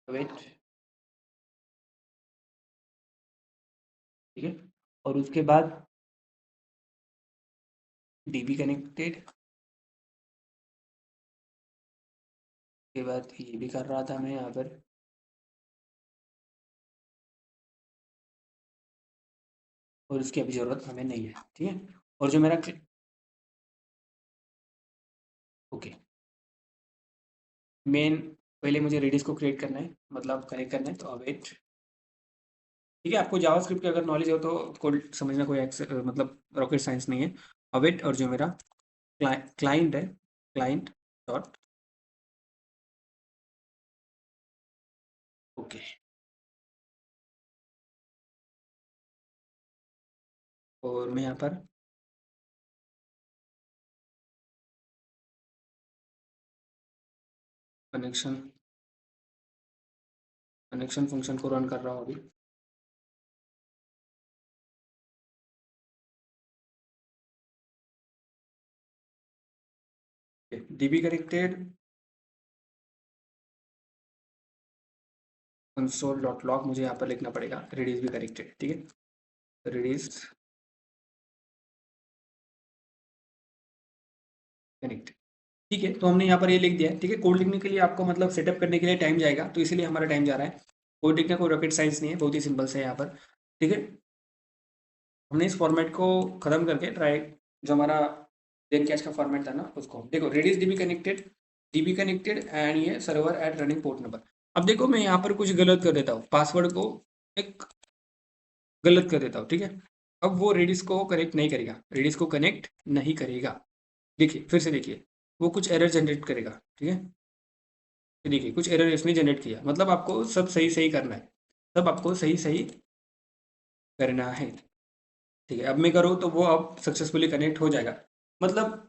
S1: वेट, ठीक है। और उसके बाद डीबी कनेक्टेड के बाद ये भी कर रहा था मैं यहाँ पर, और उसकी अभी ज़रूरत हमें नहीं है, ठीक है। और जो मेरा ओके, मेन पहले मुझे रेडिस को क्रिएट करना है, मतलब कनेक्ट करना है। तो अवेट, ठीक है। आपको जावास्क्रिप्ट की अगर नॉलेज हो तो कोड समझना कोई मतलब रॉकेट साइंस नहीं है। अवेट और जो मेरा क्लाइंट है, क्लाइंट डॉट ओके, और मैं यहाँ पर कनेक्शन कनेक्शन फंक्शन को रन कर रहा हूँ अभी। DB connected console dot log, मुझे यहाँ पर लिखना पड़ेगा रेडिस भी कनेक्टेड, ठीक है। रेडिस कनेक्ट, ठीक है। तो हमने यहाँ पर ये लिख दिया है, ठीक है। कोड लिखने के लिए आपको मतलब सेटअप करने के लिए टाइम जाएगा, तो इसीलिए हमारा टाइम जा रहा है। कोड लिखना कोई रॉकेट साइंस नहीं है, बहुत ही सिंपल से है यहाँ पर, ठीक है। हमने इस फॉर्मेट को खत्म करके ट्राई, जो हमारा देख कैच का फॉर्मेट था ना उसको देखो, रेडिस डीबी कनेक्टेड एंड ये server at running port number. अब देखो मैं यहाँ पर कुछ गलत कर देता हूँ, पासवर्ड को एक गलत कर देता हूँ, ठीक है। अब वो रेडिस को कनेक्ट नहीं करेगा, रेडिस को कनेक्ट नहीं करेगा। देखिए फिर से देखिए, वो कुछ एरर जनरेट करेगा, ठीक है। देखिए कुछ एरर इसने जनरेट किया, मतलब आपको सब सही सही करना है, सब आपको सही सही करना है, ठीक है। अब मैं करूँ तो वो अब सक्सेसफुली कनेक्ट हो जाएगा, मतलब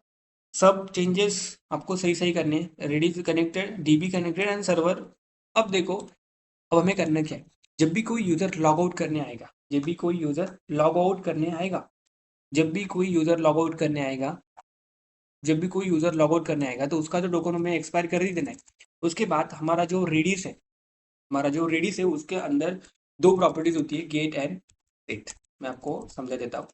S1: सब चेंजेस आपको सही सही करने हैं। Ready connected, dB connected and server. अब देखो, अब हमें करना क्या है, जब भी कोई यूज़र लॉग आउट करने आएगा, जब भी कोई यूज़र लॉग आउट करने आएगा, जब भी कोई यूज़र लॉग आउट करने आएगा, जब भी कोई यूजर लॉग आउट करने आएगा तो उसका जो टोकन हमें एक्सपायर कर ही देना है। उसके बाद हमारा जो रेडिस है उसके अंदर दो प्रॉपर्टीज होती है, गेट एंड सेट। मैं आपको समझा देता हूँ।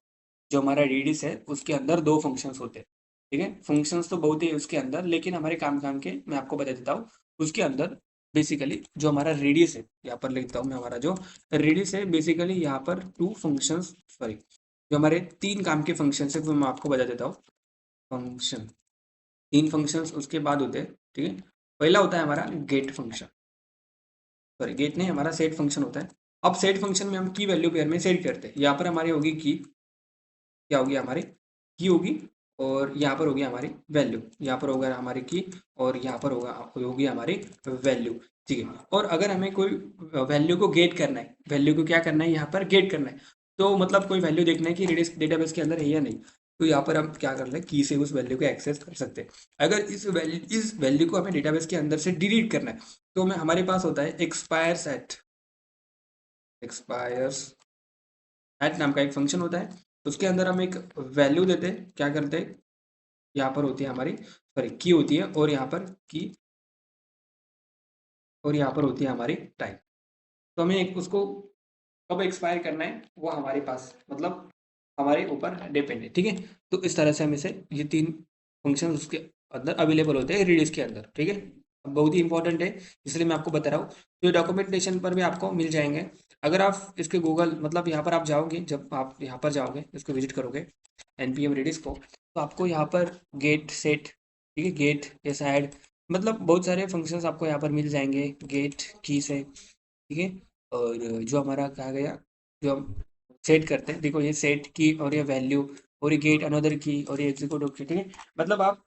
S1: जो हमारा रेडिस है उसके अंदर दो फंक्शंस होते हैं। ठीक है, फंक्शंस तो बहुत है उसके अंदर, लेकिन हमारे काम काम के मैं आपको बता देता हूँ। उसके अंदर बेसिकली जो हमारा रेडियस है, यहाँ पर लिखता हूँ मैं, हमारा जो रेडियस है बेसिकली यहाँ पर टू फंक्शंस, सॉरी, जो हमारे तीन काम के फंक्शन है वो मैं आपको बता देता हूँ। फंक्शन, तीन फंक्शंस उसके बाद होते हैं। ठीक है, पहला होता है हमारा गेट फंक्शन, सॉरी गेट नहीं, हमारा सेट फंक्शन होता है। अब सेट फंक्शन में हम की वैल्यू पेयर में सेट करते हैं। यहाँ पर हमारी होगी की, क्या होगी हमारी की होगी, और यहाँ पर होगी हमारी वैल्यू, यहाँ पर होगा हमारी की, और यहाँ पर होगी हमारी वैल्यू। ठीक है, और अगर हमें कोई वैल्यू को गेट करना है, वैल्यू को क्या करना है, यहाँ पर गेट करना है, तो मतलब कोई वैल्यू देखना है कि रेडियस डेटाबेस के अंदर है या नहीं, तो यहाँ पर हम क्या कर ले, की से उस वैल्यू को एक्सेस कर सकते हैं। अगर इस वैल्यू को हमें डेटाबेस के अंदर से डिलीट करना है, तो हमें हमारे पास होता है एक्सपायर्स एट नाम का एक फंक्शन होता है। उसके अंदर हम एक वैल्यू देते हैं, क्या करते हैं, यहाँ पर होती है हमारी, सॉरी की होती है, और यहाँ पर की, और यहाँ पर होती है हमारी टाइम। तो हमें उसको कब एक्सपायर करना है वो हमारे पास, मतलब हमारे ऊपर डिपेंड है। ठीक है, तो इस तरह से हम इसे, ये तीन फंक्शन उसके अंदर अवेलेबल होते हैं रेडियस के अंदर। ठीक है, बहुत ही इंपॉर्टेंट है, इसलिए मैं आपको बता रहा हूँ। तो ये डॉक्यूमेंटेशन पर भी आपको मिल जाएंगे। अगर आप इसके गूगल, मतलब यहाँ पर आप जाओगे, जब आप यहाँ पर जाओगे इसको विजिट करोगे एनपीएम रेडियस को, तो आपको यहाँ पर गेट सेट, ठीक है, गेट ऐसा ऐड, मतलब बहुत सारे फंक्शंस आपको यहाँ पर मिल जाएंगे गेट की से। ठीक है, और जो हमारा कहा गया, जो हम सेट करते हैं, देखो ये सेट की और ये वैल्यू, और ये गेट अनदर की, और ये एग्जीक्यूट की। ठीक है, मतलब आप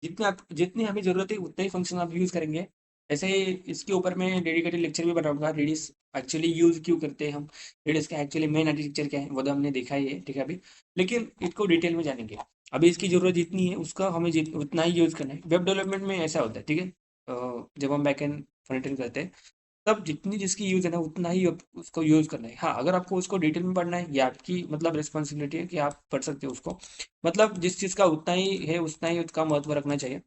S1: जितनी हमें ज़रूरत है उतना ही फंक्शन आप यूज़ करेंगे। ऐसे ही इसके ऊपर मैं डेडिकेटेड लेक्चर भी बनाऊंगा, रेडिस एक्चुअली यूज़ क्यों करते हैं हम, रेडिस का एक्चुअली मेन आर्किटेक्चर क्या है, वो तो हमने देखा ही है। ठीक है, अभी लेकिन इसको डिटेल में जानेंगे। अभी इसकी ज़रूरत जितनी है उसका हमें उतना ही यूज़ करना है। वेब डेवलपमेंट में ऐसा होता है। ठीक है, जब हम बैक एंड फ्रंट एंड करते हैं, तब जितनी जिसकी यूज़ है ना उतना ही उसको यूज़ करना है। हाँ, अगर आपको उसको डिटेल में पढ़ना है, ये आपकी मतलब रिस्पॉन्सिबिलिटी है कि आप पढ़ सकते हो उसको, मतलब जिस चीज़ का उतना ही है उतना ही उसका महत्व रखना चाहिए।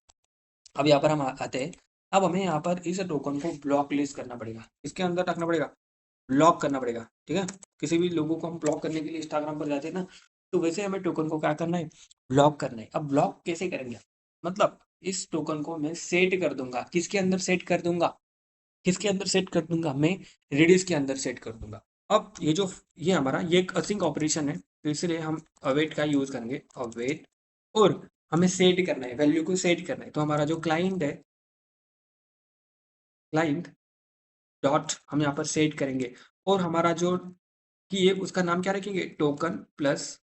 S1: अब यहाँ पर हम आते हैं। अब हमें यहाँ पर इस टोकन को ब्लॉक लिस्ट करना पड़ेगा, इसके अंदर रखना पड़ेगा, ब्लॉक करना पड़ेगा। ठीक है, किसी भी लोगों को हम ब्लॉक करने के लिए इंस्टाग्राम पर जाते हैं ना, तो वैसे हमें टोकन को क्या करना है, ब्लॉक करना है। अब ब्लॉक कैसे करेंगे, मतलब इस टोकन को मैं सेट कर दूंगा, किसके अंदर सेट कर दूंगा, किसके अंदर सेट कर दूंगा, मैं रेडियस के अंदर सेट कर दूंगा। अब ये हमारा ये एक असिंक ऑपरेशन है, तो इसलिए हम अवेट का यूज करेंगे, अवेट, और हमें सेट करना है, वैल्यू को सेट करना है। तो हमारा जो क्लाइंट है, क्लाइंट डॉट हम यहाँ पर सेट करेंगे, और हमारा जो की है उसका नाम क्या रखेंगे, टोकन प्लस,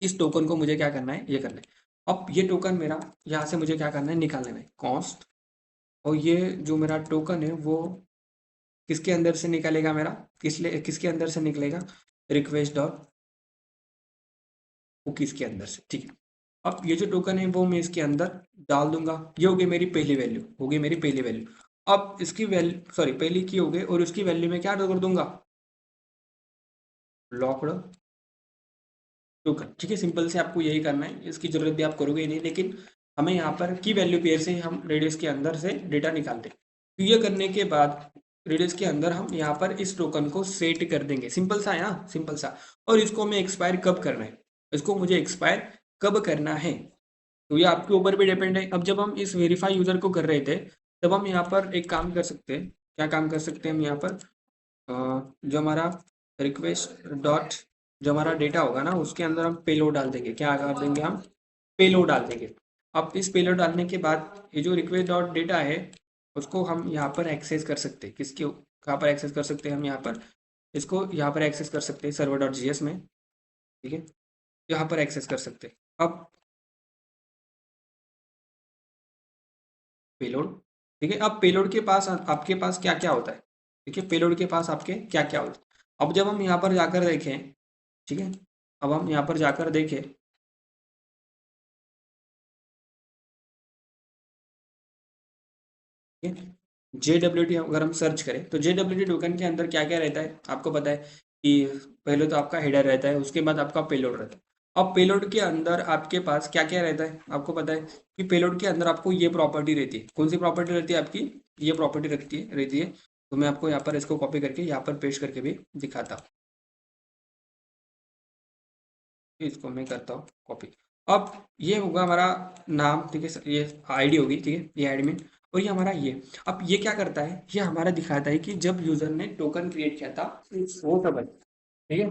S1: इस टोकन को मुझे क्या करना है, ये करना है। अब ये टोकन मेरा यहाँ से मुझे क्या करना है, निकालना है कॉस्ट, और ये जो मेरा टोकन है वो किसके अंदर से निकलेगा मेरा, किसके अंदर से निकलेगा, रिक्वेस्ट डॉट कुकीज के अंदर से। ठीक है, अब ये जो टोकन है वो मैं इसके अंदर डाल दूंगा। ये हो गई मेरी पहली वैल्यू, होगी मेरी पहली वैल्यू। अब इसकी वैल्यू, सॉरी पहली की हो गई, और उसकी वैल्यू में क्या कर दूंगा, लॉक्ड टोकन। ठीक है, सिंपल से आपको यही करना है, इसकी जरूरत भी आप करोगे ही नहीं, लेकिन हमें यहाँ पर की वैल्यू पेयर से हम रेडियस के अंदर से डेटा निकालते हैं। तो ये करने के बाद रेडियस के अंदर हम यहाँ पर इस टोकन को सेट कर देंगे, सिंपल सा है ना, सिंपल सा। और इसको हमें एक्सपायर कब करना है, इसको मुझे एक्सपायर कब करना है, तो ये आपके ऊपर भी डिपेंड है। अब जब हम इस वेरीफाई यूजर को कर रहे थे, तब हम यहाँ पर एक काम कर सकते हैं, क्या काम कर सकते हैं हम यहाँ पर, जो हमारा रिक्वेस्ट डॉट, जो हमारा डेटा होगा ना उसके अंदर हम पेलोड डाल देंगे, क्या कर देंगे हम, पेलोड डाल देंगे। अब इस पेलोड डालने के बाद ये जो रिक्वेस्ट डॉट डेटा है उसको हम यहाँ पर एक्सेस कर सकते हैं, किसके कहाँ पर एक्सेस कर सकते हैं, हम यहाँ पर इसको यहाँ पर एक्सेस कर सकते हैं सर्वर डॉट जीएस में। ठीक है, यहाँ पर एक्सेस कर सकते हैं। अब पेलोड, ठीक है, अब पेलोड के पास आपके पास क्या क्या होता है, ठीक है, पेलोड के पास आपके क्या क्या होता है। अब जब हम यहाँ पर जाकर देखें, ठीक है, अब हम यहाँ पर जाकर देखें, ठीक है, JWT अगर हम सर्च करें तो JWT टोकन के अंदर क्या क्या रहता है आपको पता है, कि पहले तो आपका हेडर रहता है, उसके बाद आपका पेलोड रहता है। अब पेलोड के अंदर आपके पास क्या क्या रहता है आपको पता है कि पेलोड के अंदर आपको ये प्रॉपर्टी रहती है। कौन सी प्रॉपर्टी रहती है आपकी? ये प्रॉपर्टी रहती है। तो मैं आपको यहाँ पर इसको कॉपी करके यहाँ पर पेस्ट करके भी दिखाता हूँ। इसको मैं करता हूँ कॉपी। अब ये होगा हमारा नाम, ठीक है, ये आईडी होगी, ठीक है, ये एडमिन। और ये हमारा ये, अब ये क्या करता है, ये हमारा दिखाता है कि जब यूजर ने टोकन क्रिएट किया था वो कब है, ठीक है।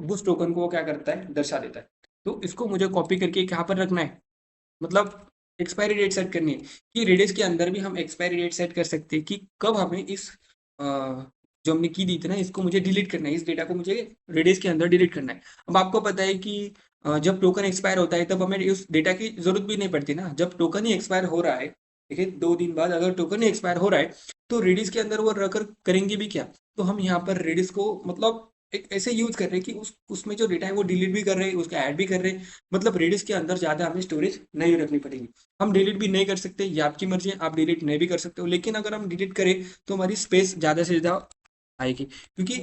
S1: उस टोकन को वो क्या करता है, दर्शा देता है। तो इसको मुझे कॉपी करके यहाँ पर रखना है, मतलब एक्सपायरी डेट सेट करनी है। कि रेडियस के अंदर भी हम एक्सपायरी डेट सेट कर सकते हैं कि कब हमें इस जो हमने की दी थी ना, इसको मुझे डिलीट करना है, इस डेटा को मुझे रेडियस के अंदर डिलीट करना है। अब आपको पता है कि जब टोकन एक्सपायर होता है तब हमें उस डेटा की जरूरत भी नहीं पड़ती ना, जब टोकन ही एक्सपायर हो रहा है, देखिए 2 दिन बाद अगर टोकन ही एक्सपायर हो रहा है तो रेडियस के अंदर वो रखकर करेंगे भी क्या। तो हम यहाँ पर रेडियस को मतलब एक ऐसे यूज कर रहे हैं कि उसमें जो डेटा है वो डिलीट भी कर रहे हैं, उसका ऐड भी कर रहे हैं। मतलब रेडियस के अंदर ज़्यादा हमें स्टोरेज नहीं रखनी पड़ेगी। हम डिलीट भी नहीं कर सकते, ये आपकी मर्जी है, आप डिलीट नहीं भी कर सकते हो। लेकिन अगर हम डिलीट करें तो हमारी स्पेस ज़्यादा से ज़्यादा आएगी, क्योंकि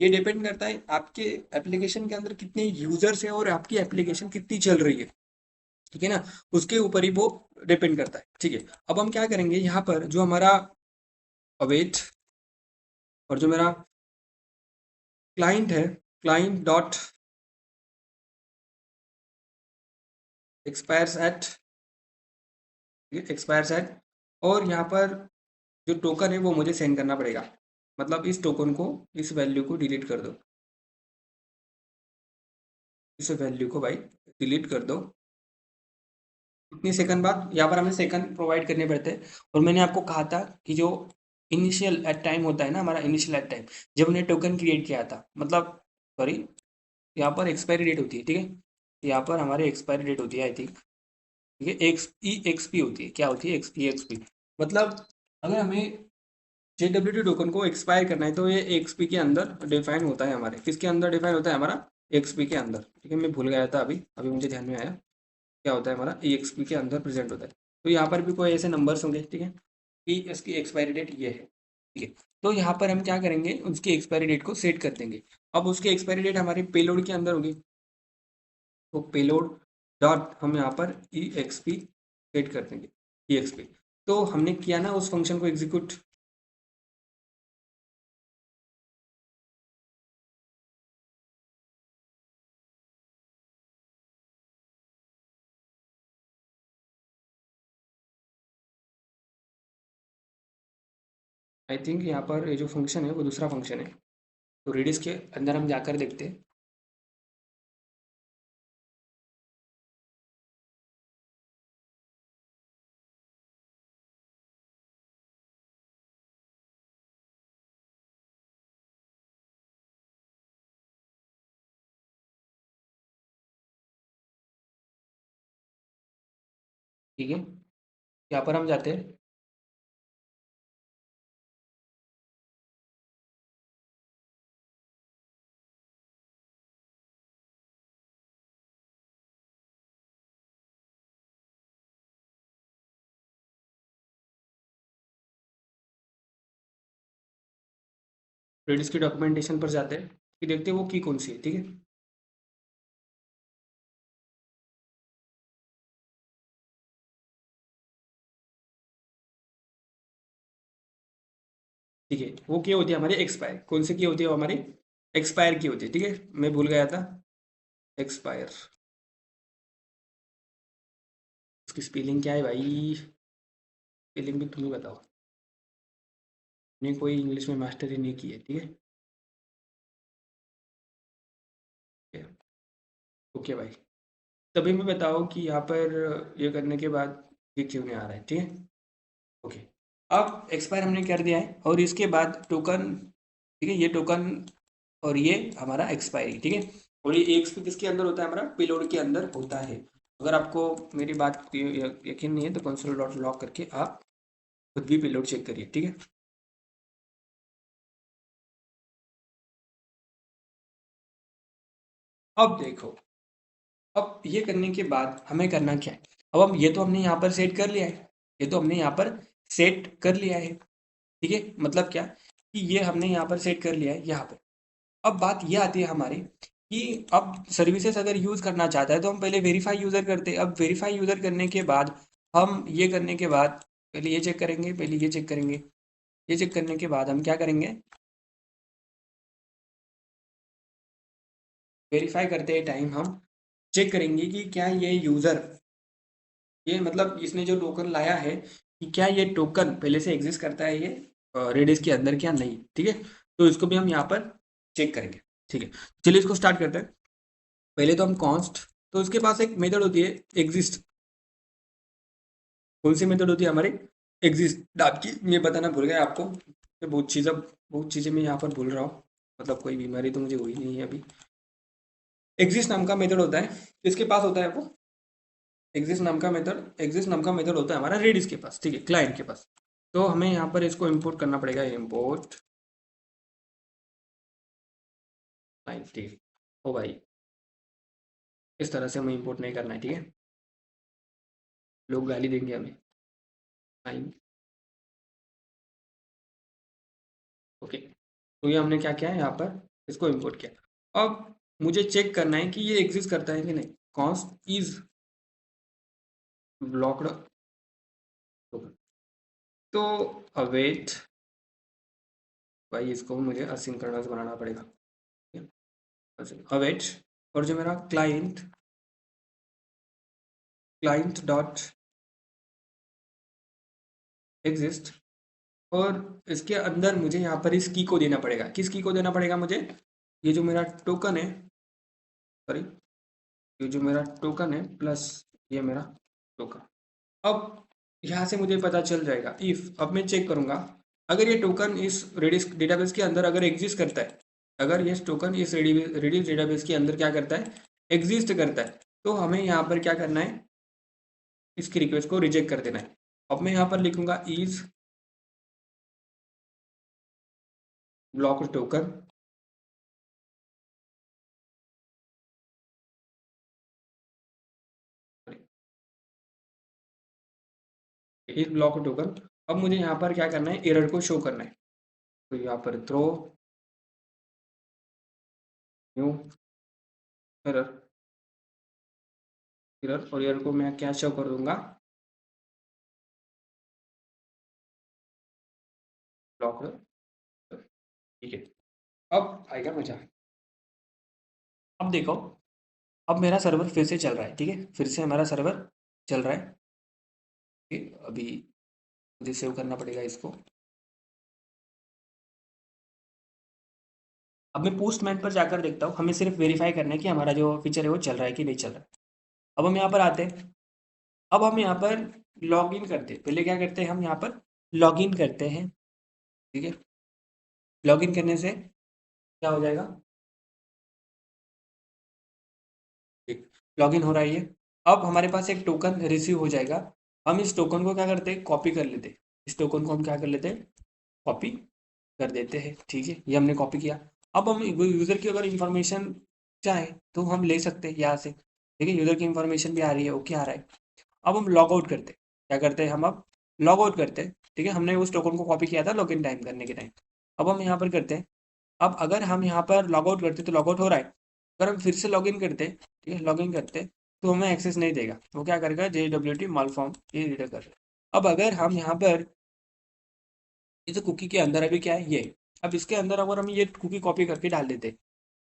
S1: ये डिपेंड करता है आपके एप्लीकेशन के अंदर कितने यूजर्स हैं और आपकी एप्लीकेशन कितनी चल रही है, ठीक है ना। उसके ऊपर ही वो डिपेंड करता है, ठीक है। अब हम क्या करेंगे, यहाँ पर जो हमारा अवेट और जो मेरा क्लाइंट है, client dot expires at, expires at, और यहाँ पर जो टोकन है वो मुझे सेंड करना पड़ेगा। मतलब इस टोकन को, इस वैल्यू को डिलीट कर दो, इस वैल्यू को भाई डिलीट कर दो। इतने सेकंड बाद यहाँ पर हमें सेकंड प्रोवाइड करने पड़ते हैं। और मैंने आपको कहा था कि जो इनिशियल एट टाइम होता है ना, हमारा इनिशियल एट टाइम, जब हमने टोकन क्रिएट किया था, मतलब सॉरी, यहाँ पर एक्सपायरी डेट होती है, ठीक है। यहाँ पर हमारी एक्सपायरी डेट होती है आई थिंक, ठीक है, एक्स ई एक्स पी होती है। क्या होती है? एक्स ई एक्स पी। मतलब अगर हमें JWT टोकन को एक्सपायर करना है तो ये एक्सपी के अंदर डिफाइन होता है हमारे, किसके अंदर डिफाइन होता है? हमारा एक्सपी के अंदर, ठीक है। मैं भूल गया था, अभी अभी मुझे ध्यान में आया। क्या होता है हमारा? EXP के अंदर प्रेजेंट होता है। तो यहाँ पर भी कोई ऐसे नंबर्स होंगे, ठीक है, कि इसकी एक्सपायरी डेट ये है, ठीक है। तो यहाँ पर हम क्या करेंगे, उसकी एक्सपायरी डेट को सेट कर देंगे। अब उसकी एक्सपायरी डेट हमारे पेलोड के अंदर होगी, तो पेलोड डॉट हम यहाँ पर EXP सेट कर देंगे, EXP। तो हमने किया ना उस फंक्शन को एग्जीक्यूट। आई थिंक यहाँ पर ये जो फंक्शन है वो दूसरा फंक्शन है। तो रेडिस के अंदर हम जाकर देखते हैं। ठीक है, यहाँ पर हम जाते हैं। रेडिस की डॉक्यूमेंटेशन पर जाते हैं कि देखते हैं वो की कौन सी है, ठीक है। ठीक है, वो क्या होती है हमारी? एक्सपायर। कौन सी की होती है? वो हमारी एक्सपायर की होती है, ठीक है। मैं भूल गया था, एक्सपायर। उसकी स्पेलिंग क्या है भाई? स्पेलिंग भी तुम ही बताओ, मैंने कोई इंग्लिश में मास्टरी नहीं की है, ठीक है। ओके भाई, तभी मैं बताओ कि यहाँ पर ये करने के बाद ये क्यों नहीं आ रहा है, ठीक है। ओके, अब एक्सपायर हमने कर दिया है और इसके बाद टोकन, ठीक है, ये टोकन और ये हमारा एक्सपायरी, ठीक है। और ये एक्सपी किसके अंदर होता है? हमारा पेलोड के अंदर होता है। अगर आपको मेरी बात पे यकीन नहीं है तो कंसोल डॉट लॉग करके आप खुद भी पेलोड चेक करिए, ठीक है। अब देखो, अब ये करने के बाद हमें करना क्या है? अब हम ये तो हमने यहाँ पर सेट कर लिया है, ये तो हमने यहाँ पर सेट कर लिया है, ठीक है। मतलब क्या कि ये हमने यहाँ पर सेट कर लिया है यहाँ पर। अब बात ये आती है हमारी कि अब सर्विसेज अगर यूज़ करना चाहता है तो हम पहले वेरीफाई यूज़र करते हैं। अब वेरीफाई यूज़र करने के बाद हम ये करने के बाद पहले ये चेक करेंगे, पहले ये चेक करेंगे। ये चेक करने के बाद हम क्या करेंगे, वेरीफाई करते टाइम हम चेक करेंगे कि क्या ये यूज़र, ये मतलब इसने जो टोकन लाया है, कि क्या ये टोकन पहले से एग्जिस्ट करता है ये रेडिस के अंदर क्या नहीं, ठीक है। तो इसको भी हम यहाँ पर चेक करेंगे, ठीक है। चलिए इसको स्टार्ट करते हैं। पहले तो हम कॉन्स्ट, तो इसके पास एक मेथड होती है एग्जिस्ट। कौन सी मेथड होती है हमारी, एग्जिस्ट। आपकी मैं बताना भूल गया आपको, मैं बहुत चीज़ें मैं यहाँ पर भूल रहा हूँ, मतलब कोई बीमारी तो मुझे हुई नहीं है अभी। एग्जिस्ट नाम का मेथड होता है, किसके पास होता है वो, एग्जिस्ट नाम का मेथड होता है हमारा रेडिस के पास, ठीक है, क्लाइंट के पास। तो हमें यहाँ पर इसको इंपोर्ट करना पड़ेगा, इंपोर्ट क्लाइंट, ठीक है। ओ भाई, इस तरह से हमें इंपोर्ट नहीं करना है, ठीक है, लोग गाली देंगे हमें। Client, okay. तो ये हमने क्या किया है यहाँ पर, इसको इंपोर्ट किया। अब मुझे चेक करना है कि ये एग्जिस्ट करता है कि नहीं। कॉस्ट इज ब्लॉक्ड, तो अवेट, भाई इसको मुझे असिंक्रोनस बनाना पड़ेगा, अवेट। और जो मेरा क्लाइंट क्लाइंट डॉट एग्जिस्ट, और इसके अंदर मुझे यहाँ पर इस की को देना पड़ेगा। किस की को देना पड़ेगा मुझे, ये जो मेरा टोकन है, सॉरी, ये जो मेरा टोकन है प्लस ये मेरा टोकन। अब यहाँ से मुझे पता चल जाएगा, इफ, अब मैं चेक करूँगा अगर ये टोकन इस रेडिस डेटाबेस के अंदर अगर एग्जिस्ट करता है, अगर ये टोकन इस रेडिस डेटाबेस के अंदर क्या करता है, एग्जिस्ट करता है, तो हमें यहाँ पर क्या करना है, इसकी रिक्वेस्ट को रिजेक्ट कर देना है। अब मैं यहाँ पर लिखूंगा is block token, is block token. अब मुझे यहाँ पर क्या करना है, एरर को शो करना है। तो यहाँ पर थ्रो न्यू एरर, एरर, और एरर को मैं क्या शो कर दूंगा, ब्लॉक, ठीक है। अब आएगा मजा। अब देखो, अब मेरा सर्वर फिर से चल रहा है, ठीक है, फिर से हमारा सर्वर चल रहा है, ठीक है। अभी मुझे सेव करना पड़ेगा इसको। अब मैं पोस्टमैन पर जाकर देखता हूँ, हमें सिर्फ वेरीफाई करना है कि हमारा जो फीचर है वो चल रहा है कि नहीं चल रहा है। अब हम यहाँ पर आते हैं, अब हम यहाँ पर लॉग इन करते हैं। पहले क्या करते हैं, हम यहाँ पर लॉग इन करते हैं, ठीक है। लॉग इन करने से क्या हो जाएगा, ठीक, लॉग इन हो रहा है ये। अब हमारे पास एक टोकन रिसीव हो जाएगा। हम इस टोकन को क्या करते हैं, कॉपी कर लेते हैं। इस टोकन को हम क्या कर लेते हैं, कॉपी कर देते हैं, ठीक है, ये हमने कॉपी किया। अब हम यूज़र की अगर इंफॉर्मेशन चाहे तो हम ले सकते हैं यहाँ से, ठीक है, यूज़र की इंफॉर्मेशन भी आ रही है, ओके आ रहा है। अब हम लॉग आउट करते हैं, क्या करते हैं हम, अब लॉग आउट करते हैं, ठीक है, हमने उस टोकन को कॉपी किया था लॉग इन टाइम करने के टाइम। अब हम यहाँ पर करते हैं, अब अगर हम यहाँ पर लॉग आउट करते तो लॉग आउट हो रहा है। अगर हम फिर से लॉग इन करते, ठीक है, लॉग इन करते, तो हमें एक्सेस नहीं देगा। वो क्या करेगा, JWT मालफॉर्म ये रीडर कर। अब अगर हम यहाँ पर ये तो कुकी के अंदर अभी क्या है ये, अब इसके अंदर अगर हम ये कुकी कॉपी करके डाल देते,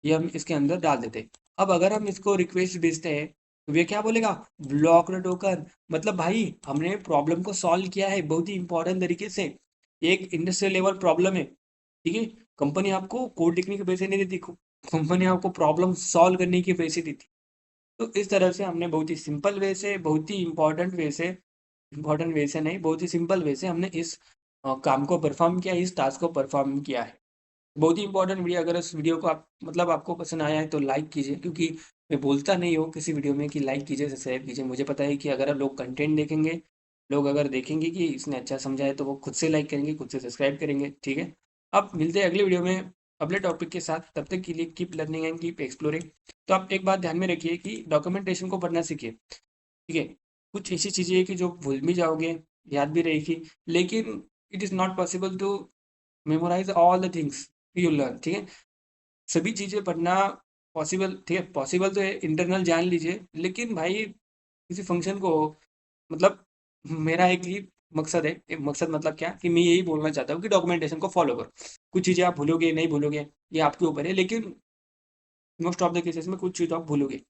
S1: ये हम इसके अंदर डाल देते। अब अगर हम इसको रिक्वेस्ट भेजते हैं तो ये क्या बोलेगा, ब्लॉक्ड टोकन। मतलब भाई हमने प्रॉब्लम को सॉल्व किया है बहुत ही इंपॉर्टेंट तरीके से। एक इंडस्ट्रियल लेवल प्रॉब्लम है, ठीक है। कंपनी आपको कोड लिखने के पैसे नहीं देती, कंपनी आपको प्रॉब्लम सॉल्व करने के पैसे देती। तो इस तरह से हमने बहुत ही सिंपल वे से, बहुत ही इंपॉर्टेंट वे से नहीं, बहुत ही सिंपल वे से हमने इस काम को परफॉर्म किया, इस टास्क को परफॉर्म किया है। बहुत ही इंपॉर्टेंट वीडियो। अगर इस वीडियो को आप मतलब आपको पसंद आया है तो लाइक कीजिए, क्योंकि मैं बोलता नहीं हूँ किसी वीडियो में कि लाइक कीजिए, सब्सक्राइब कीजिए। मुझे पता है कि अगर लोग कंटेंट देखेंगे, लोग अगर देखेंगे कि इसने अच्छा समझा है तो वो खुद से लाइक करेंगे, खुद से सब्सक्राइब करेंगे, ठीक है। अब मिलते हैं अगले वीडियो में अगले टॉपिक के साथ। तब तक के लिए keep learning and keep exploring. तो आप एक बात ध्यान में रखिए कि डॉक्यूमेंटेशन को पढ़ना सीखिए, ठीक है। कुछ ऐसी चीज़ें हैं कि जो भूल भी जाओगे, याद भी रहेगी, लेकिन it is not possible to memorize all the things you learn, ठीक है। सभी चीज़ें पढ़ना पॉसिबल, ठीक है, पॉसिबल तो है, इंटरनल जान लीजिए, लेकिन भाई किसी फंक्शन को, मतलब मेरा एक ही मकसद है, एक मकसद मतलब क्या कि मैं यही बोलना चाहता हूँ कि डॉक्यूमेंटेशन को फॉलो करो। कुछ चीज़ें आप भूलोगे नहीं भूलोगे ये आपके ऊपर है, लेकिन मोस्ट ऑफ द केसेस में कुछ चीज़ आप भूलोगे।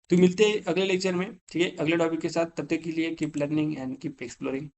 S1: तो मिलते हैं अगले लेक्चर में, ठीक है, अगले टॉपिक के साथ। तब तक के लिए keep learning and keep exploring.